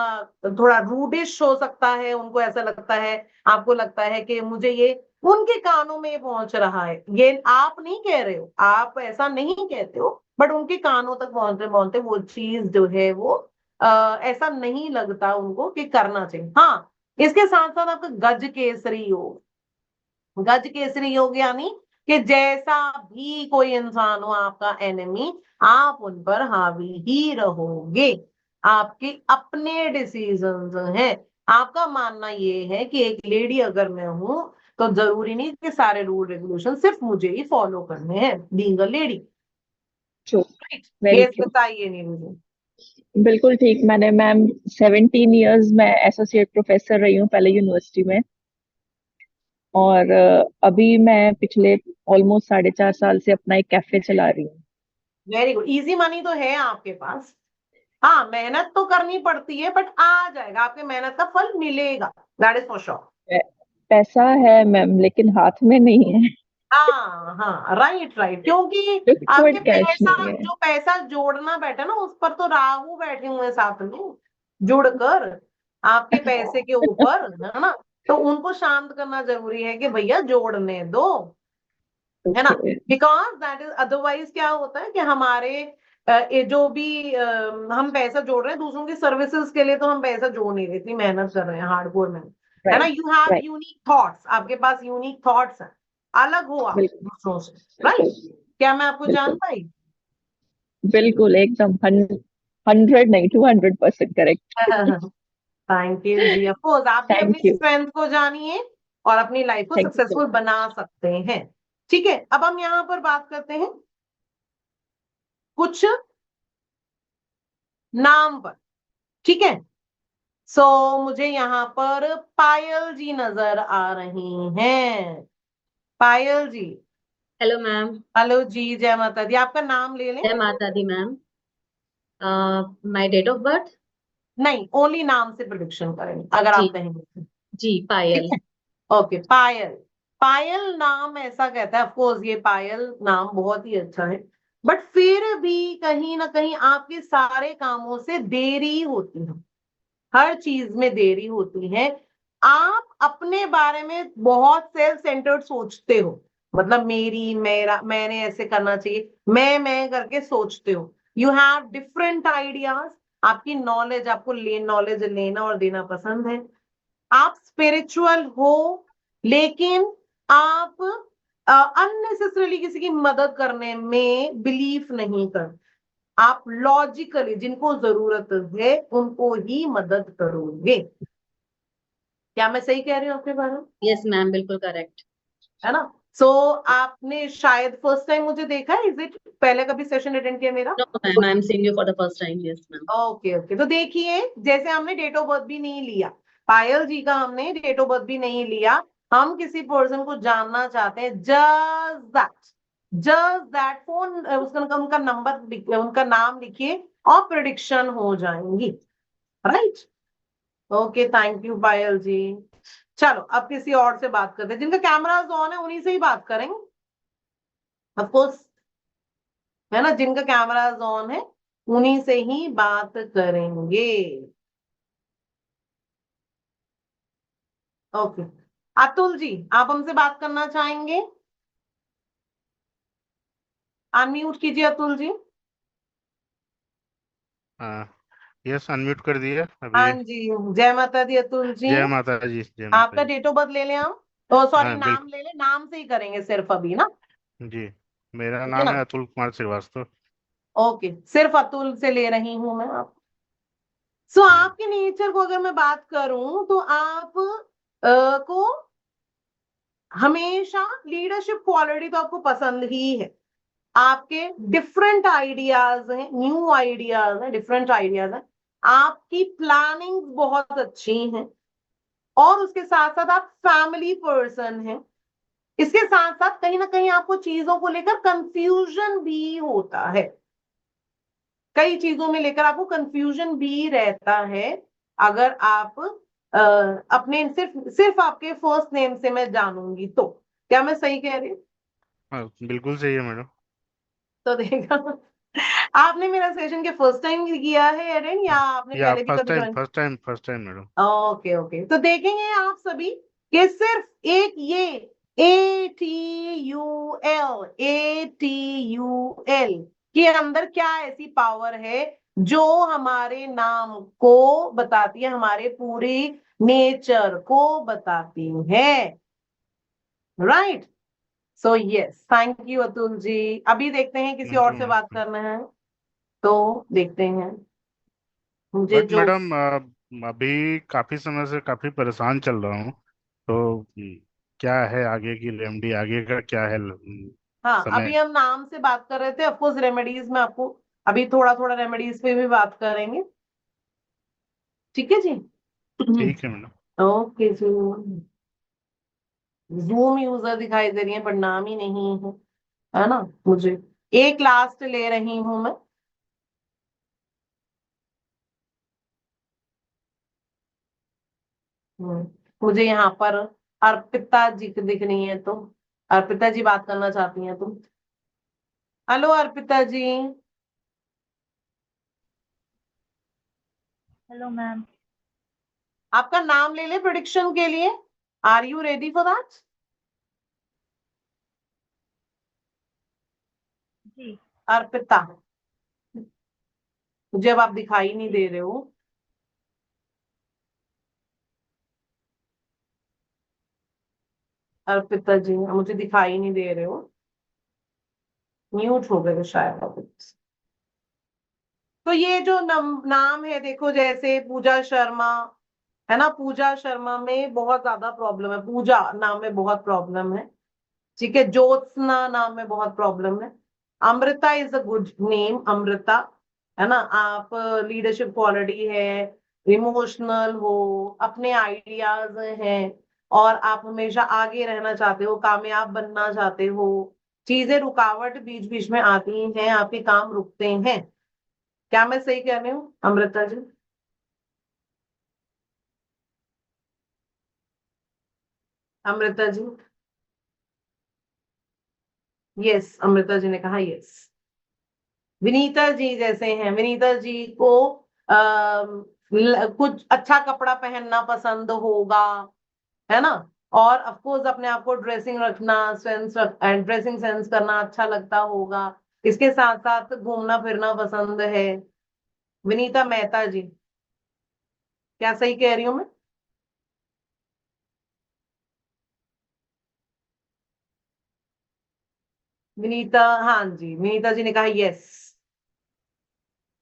थोड़ा रूडिश हो सकता है, उनको ऐसा लगता है, आपको लगता है कि मुझे ये उनके कानों में पहुंच रहा है। ये आप नहीं कह रहे हो, आप ऐसा नहीं कहते हो, बट उनके कानों तक पहुंचते पहुंचते वो चीज जो है वो ऐसा नहीं लगता उनको कि करना चाहिए। हाँ, इसके साथ साथ आपका गज केसरी योग, गज केसरी योग यानी कि जैसा भी कोई इंसान हो आपका एनिमी, आप उन पर हावी ही रहोगे, आपके अपने डिसीजंस हैं। आपका मानना ये है कि एक लेडी अगर मैं हूं तो जरूरी नहीं कि सारे रूल रेगुलेशन सिर्फ मुझे ही फॉलो करने हैं, being a lady. True. Right, very ये ट्रू। बताइए नहीं मुझे। बिल्कुल ठीक। मैंने मैम 17 इयर्स मैं एसोसिएट प्रोफेसर रही हूँ पहले यूनिवर्सिटी में, और अभी मैं पिछले ऑलमोस्ट 4.5 साल से अपना एक कैफे चला रही हूँ। वेरी गुड, इजी मनी तो है आपके पास। हाँ, मेहनत तो करनी पड़ती है, बट आ जाएगा, आपके मेहनत का फल मिलेगा, दैट इज फॉर श्योर। पैसा है मैम, लेकिन हाथ में नहीं है। हाँ हाँ, राइट राइट, क्योंकि आपके लिक्विड कैश पैसा, नहीं है। जो पैसा जोड़ना बैठा ना, उस पर तो राहु बैठे हुए हैं साथ में जुड़कर आपके पैसे के ऊपर, है ना? तो उनको शांत करना जरूरी है कि भैया जोड़ने दो, है ना? Okay. Because that is, otherwise क्या होता है कि हमारे ये जो भी हम पैसा जोड़ रहे हैं दूसरों की सर्विसेज के लिए, तो हम पैसा जोड़ नहीं रहे, इतनी मेहनत कर रहे हैं, हार्डकोर मेहनत, है ना? Right. You have right. Unique thoughts, आपके पास यूनिक थॉट्स हैं, अलग हो आप बिल्कुल। दूसरों से। राइट, बिल्कुल। क्या मैं आपको जान बिल्कुल। पाई? बिल्कुल एकदम 100 नहीं 200% correct. Thank you ji, of course आप भी अपनी थैंक यू। स्ट्रेंथ को जानिए और अपनी लाइफ को thank you so successful much. बना सकते हैं। ठीक है, अब हम यहाँ पर बात करते हैं कुछ नाम पर। ठीक है, सो मुझे यहाँ पर पायल जी नजर आ रही हैं। Payal ji, hello ma'am. Hello जी, जय माता दी। आपका नाम ले लें? जय माता दी ma'am. My date of birth. नहीं, ओनली नाम से प्रोडिक्शन करेंगे अगर जी। आप कहेंगे तो। जी ठीक पायल। है, ओके। पायल, पायल नाम ऐसा कहता है, ऑफकोर्स ये पायल नाम बहुत ही अच्छा है, बट फिर भी कहीं ना कहीं आपके सारे कामों से देरी होती है, हर चीज में देरी होती है। आप अपने बारे में बहुत सेल्फ सेंटर्ड सोचते हो, मतलब मेरी, मेरा, मैंने ऐसे करना चाहिए, मैं करके सोचते हो। यू हैव डिफरेंट आइडियाज, आपकी नॉलेज, आपको नॉलेज लेना और देना पसंद है। आप स्पिरिचुअल हो, लेकिन आप अननेसेसरली किसी की मदद करने में बिलीव नहीं करते। आप लॉजिकली जिनको जरूरत है उनको ही मदद करोगे। क्या मैं सही कह रही हूँ आपके बारे में? Yes, ma'am. बिल्कुल correct. है ना? सो आपने शायद फर्स्ट टाइम मुझे देखा है, इज इट? पहले कभी सेशन अटेंड किया मेरा? No, ma'am. I'm seeing you for the first time. Yes, ma'am. Okay okay, तो देखिए, जैसे हमने डेट ऑफ बर्थ भी नहीं लिया, पायल जी का हमने डेट ऑफ बर्थ भी नहीं लिया, हम किसी पर्सन को जानना चाहते हैं, जस्ट दैट फोन, उसका उनका नंबर, उनका नाम लिखिए और प्रिडिक्शन हो जाएंगी। राइट? ओके, थैंक यू पायल जी। चलो अब किसी और से बात करते हैं, जिनका कैमराज ऑन है उन्हीं से ही बात करेंगे ऑफ कोर्स, है ना? जिनका कैमराज ऑन है उन्हीं से ही बात करेंगे। ओके, अतुल जी आप हमसे बात करना चाहेंगे? अनम्यूट कीजिए अतुल जी। हाँ, यस, अनम्यूट कर दिया हाँ अभी। जी, जय माता दी अतुल जी। जय माता जी, जय माता आपका जी। डेट ऑफ बर्थ ले लें हम? तो सॉरी, हाँ नाम ले लें, नाम से ही करेंगे सिर्फ अभी ना। जी, मेरा ठीक है नाम ना? है अतुल कुमार श्रीवास्तव। ओके, सिर्फ अतुल से ले रही हूं मैं आप। सो आपके नेचर को अगर मैं बात करूं तो आप को हमेशा लीडरशिप क्वालिटी तो आपको पसंद ही है। आपके डिफरेंट आइडियाज हैं, न्यू आइडियाज हैं, डिफरेंट आइडियाज हैं। आपकी प्लानिंग बहुत अच्छी हैं, और उसके साथ साथ आप फैमिली पर्सन हैं। इसके साथ साथ कहीं ना कहीं आपको चीजों को लेकर कंफ्यूजन भी होता है, कई चीजों में लेकर आपको कंफ्यूजन भी रहता है। अगर आप अपने सिर्फ सिर्फ आपके फर्स्ट नेम से मैं जानूंगी तो, क्या मैं सही कह रही हूँ? हाँ, बिल्कुल सही है मैडम। तो देखा, आपने मेरा सेशन के फर्स्ट टाइम किया है अटेंड, या आपने या पहले भी फर्स्ट कभी time, join? First time madam. Okay okay, तो देखेंगे आप सभी कि सिर्फ एक ये ATUL के अंदर क्या ऐसी पावर है जो हमारे नाम को बताती है, हमारे पूरे नेचर को बताती है। Right? So yes, thank you Atul ji. अभी देखते हैं किसी थैंक और यू से बात मैडम। करना है तो देखते हैं। मुझे बट जो मैडम, अभी काफी समय से काफी परेशान चल रहा हूँ, तो क्या है आगे की रेमेडी, आगे का क्या है हाँ, समय? अभी हम नाम से बात कर रहे थे, ऑफकोर्स रेमेडीज में आपको अभी थोड़ा थोड़ा रेमेडीज पे भी बात करेंगे। ठीक है जी। ठीक है मैडम। ओके जी। जूम यूजर दिखाई दे रही है पर नाम ही नहीं है ना मुझे। एक लास्ट ले रही हूं मैं। मुझे यहाँ पर अर्पिता जी दिख रही है, तो अर्पिता जी बात करना चाहती हैं तुम? Hello Arpita ji. Hello ma'am. आपका नाम ले ले प्रिडिक्शन के लिए, are you ready for that? जी। अर्पिता, मुझे अब आप दिखाई नहीं दे रहे हो। अर्पिता जी मुझे दिखाई नहीं दे रहे हो, म्यूट हो गए शायद आप। तो ये जो नाम है, देखो जैसे पूजा शर्मा है ना, पूजा शर्मा में बहुत ज्यादा प्रॉब्लम है, पूजा नाम में बहुत प्रॉब्लम है। ठीक है, ज्योत्सना नाम में बहुत प्रॉब्लम है। Amrita is a good name, Amrita, है ना? आप लीडरशिप क्वालिटी है, इमोशनल हो, अपने आइडियाज हैं, और आप हमेशा आगे रहना चाहते हो, कामयाब बनना चाहते हो। चीजें रुकावट बीच बीच में आती हैं, आपके काम रुकते हैं। क्या मैं सही कह रही हूँ अमृता जी? अमृता जी, यस, अमृता जी ने कहा यस। विनीता जी जैसे हैं, विनीता जी को कुछ अच्छा कपड़ा पहनना पसंद होगा, है ना। और ऑफ कोर्स अपने आप को ड्रेसिंग रखना, ड्रेसिंग सेंस करना अच्छा लगता होगा। इसके साथ साथ घूमना फिरना पसंद है। विनीता मेहता जी, क्या सही कह रही हूँ मैं? विनीता, हाँ जी, विनीता जी ने कहा यस।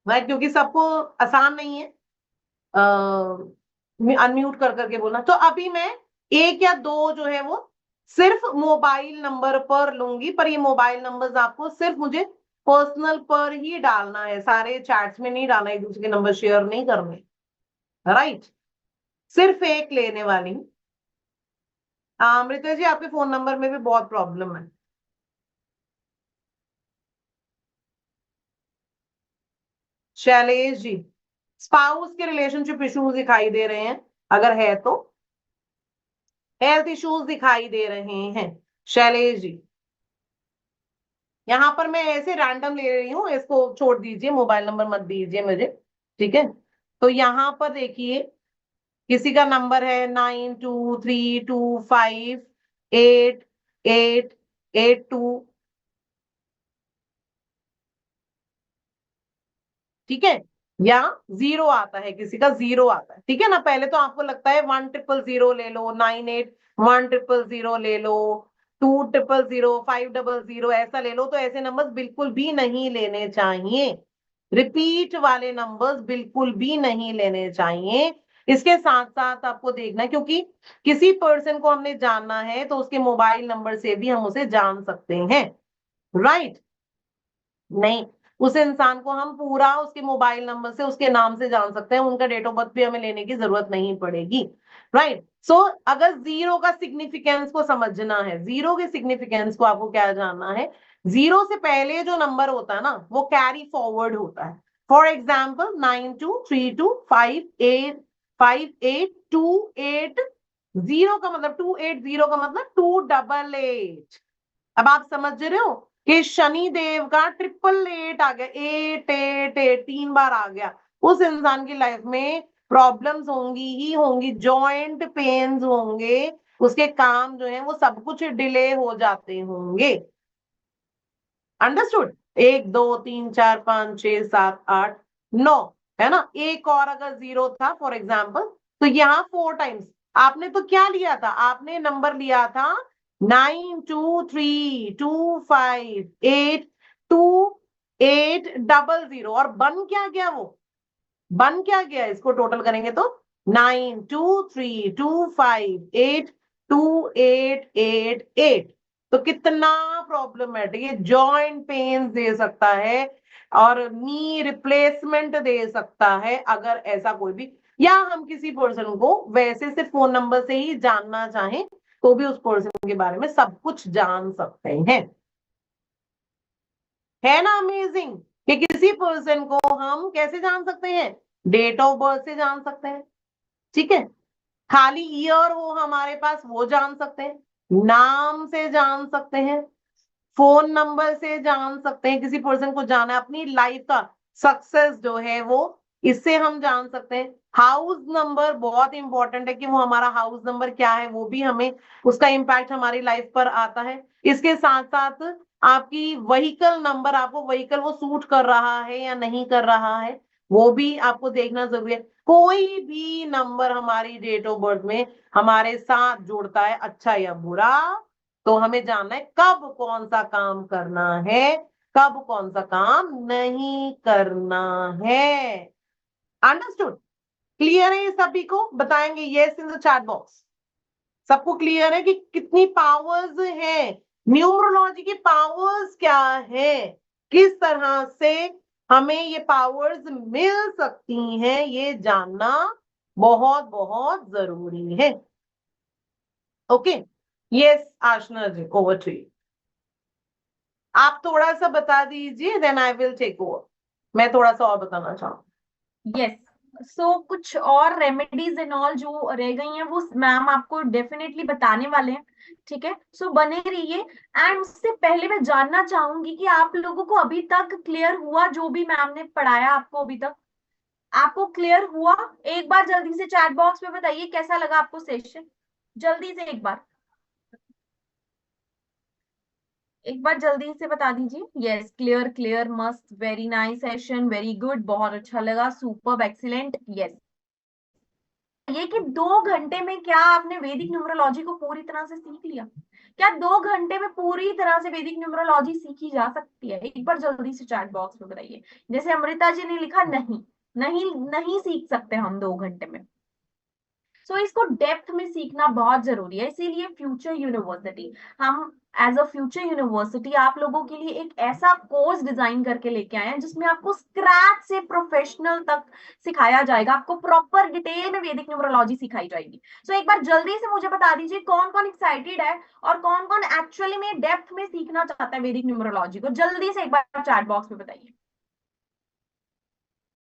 भाई क्योंकि सबको आसान नहीं है अनम्यूट कर करके बोलना। तो अभी मैं एक या दो जो है वो सिर्फ मोबाइल नंबर पर लूंगी, पर ये मोबाइल नंबर्स आपको सिर्फ मुझे पर्सनल पर ही डालना है, सारे चैट्स में नहीं डालना, एक दूसरे के नंबर शेयर नहीं करने, राइट। सिर्फ एक लेने वाली हूँ। अमृता जी, आपके फोन नंबर में भी बहुत प्रॉब्लम है। शैलेश जी, स्पाउस के रिलेशनशिप इश्यूज दिखाई दे रहे हैं, अगर है तो हेल्थ इश्यूज दिखाई दे रहे हैं। शैलेश जी, यहाँ पर मैं ऐसे रैंडम ले रही हूँ, इसको छोड़ दीजिए, मोबाइल नंबर मत दीजिए मुझे, ठीक है। तो यहाँ पर देखिए, किसी का नंबर है 9232588882, ठीक है। या जीरो आता है, किसी का जीरो आता है, ठीक है ना। पहले तो आपको लगता है 1000 ले लो, 981000 ले लो, 2000 500 ऐसा ले लो। तो ऐसे नंबर्स बिल्कुल भी नहीं लेने चाहिए, रिपीट वाले नंबर्स बिल्कुल भी नहीं लेने चाहिए। इसके साथ साथ आपको देखना है, क्योंकि किसी पर्सन को हमने जानना है तो उसके मोबाइल नंबर से भी हम उसे जान सकते हैं, राइट। नहीं, उस इंसान को हम पूरा उसके मोबाइल नंबर से, उसके नाम से जान सकते हैं, उनका डेट ऑफ बर्थ भी हमें लेने की जरूरत नहीं पड़ेगी, राइट। सो अगर जीरो का सिग्निफिकेंस को समझना है, जीरो के सिग्निफिकेंस को आपको क्या जानना है, जीरो से पहले जो नंबर होता है ना वो कैरी फॉरवर्ड होता है। फॉर एग्जाम्पल 9232585828, जीरो का मतलब 280 का मतलब 288। अब आप समझ रहे हो कि शनि देव का 888 आ गया, 888 3 बार आ गया। उस इंसान की लाइफ में प्रॉब्लम्स होंगी ही होंगी, जॉइंट पेन्स होंगे, उसके काम जो है वो सब कुछ डिले हो जाते होंगे। अंडरस्टूड? 1 2 3 4 5 6 7 8 9, है ना। एक और अगर जीरो था फॉर एग्जाम्पल, तो यहाँ 4 टाइम्स आपने तो क्या लिया था, आपने नंबर लिया था 9232582800, और बन क्या गया, वो बन क्या गया, इसको टोटल करेंगे तो 9232582888। तो कितना प्रॉब्लमेटिक, ये जॉइंट पेन्स दे सकता है और नी रिप्लेसमेंट दे सकता है अगर ऐसा कोई भी, या हम किसी पर्सन को वैसे सिर्फ फोन नंबर से ही जानना चाहें तो भी उस पर्सन के बारे में सब कुछ जान सकते हैं। है ना अमेजिंग कि किसी पर्सन को हम कैसे जान सकते हैं, डेट ऑफ बर्थ से जान सकते हैं, ठीक है। खाली ईयर हो हमारे पास वो जान सकते हैं, नाम से जान सकते हैं, फोन नंबर से जान सकते हैं। किसी पर्सन को जाना है, अपनी लाइफ का सक्सेस जो है वो इससे हम जान सकते हैं। हाउस नंबर बहुत इंपॉर्टेंट है कि वो हमारा हाउस नंबर क्या है, वो भी हमें, उसका इम्पैक्ट हमारी लाइफ पर आता है। इसके साथ साथ आपकी व्हीकल नंबर, आपको व्हीकल वो सूट कर रहा है या नहीं कर रहा है, वो भी आपको देखना जरूरी है। कोई भी नंबर हमारी डेट ऑफ बर्थ में हमारे साथ जुड़ता है, अच्छा या बुरा, तो हमें जानना है कब कौन सा काम करना है, कब कौन सा काम नहीं करना है। अंडरस्टूड? क्लियर है ये सभी को? बताएंगे yes in the chat box. सबको क्लियर है कि कितनी पावर्स हैं, न्यूमरोलॉजी की पावर्स क्या है, किस तरह से हमें ये पावर्स मिल सकती हैं, ये जानना बहुत बहुत जरूरी है। Okay, yes Aashna ji, over to you. आप थोड़ा सा बता दीजिए, then I will take over. मैं थोड़ा सा और बताना चाहूँ। यस। सो कुछ और रेमेडीज एंड ऑल जो रह गई हैं वो मैम आपको डेफिनेटली बताने वाले हैं, ठीक है। सो बने रहिए। एंड उससे पहले मैं जानना चाहूंगी कि आप लोगों को अभी तक क्लियर हुआ जो भी मैम ने पढ़ाया आपको अभी तक? आपको क्लियर हुआ? एक बार जल्दी से चैट बॉक्स में बताइए कैसा लगा आपको सेशन, जल्दी से एक बार जल्दी से बता दीजिए। यस, क्लियर क्लियर, मस्त, very nice session, very good, बहुत अच्छा लगा, सुपर्ब, एक्सीलेंट। यस, ये कि 2 घंटे में क्या आपने वैदिक न्यूमरोलॉजी को पूरी तरह से सीख लिया? क्या 2 घंटे में पूरी तरह से वैदिक न्यूमरोलॉजी सीखी जा सकती है? एक बार जल्दी से चैट बॉक्स में बताइए। जैसे अमृता जी ने लिखा, नहीं नहीं नहीं सीख सकते हम 2 घंटे में। सो इसको डेप्थ में सीखना बहुत जरूरी है, इसीलिए फ्यूचर यूनिवर्सिटी, हम एज अ फ्यूचर यूनिवर्सिटी आप लोगों के लिए एक ऐसा कोर्स डिजाइन करके लेके आए हैं जिसमें आपको स्क्रैच से प्रोफेशनल तक सिखाया जाएगा, आपको प्रॉपर डिटेल में वैदिक न्यूमरोलॉजी सिखाई जाएगी। सो एक बार जल्दी से मुझे बता दीजिए कौन कौन एक्साइटेड है और कौन कौन एक्चुअली में डेप्थ में सीखना चाहता है वैदिक न्यूमरोलॉजी को, जल्दी से एक बार चैट बॉक्स में बताइए।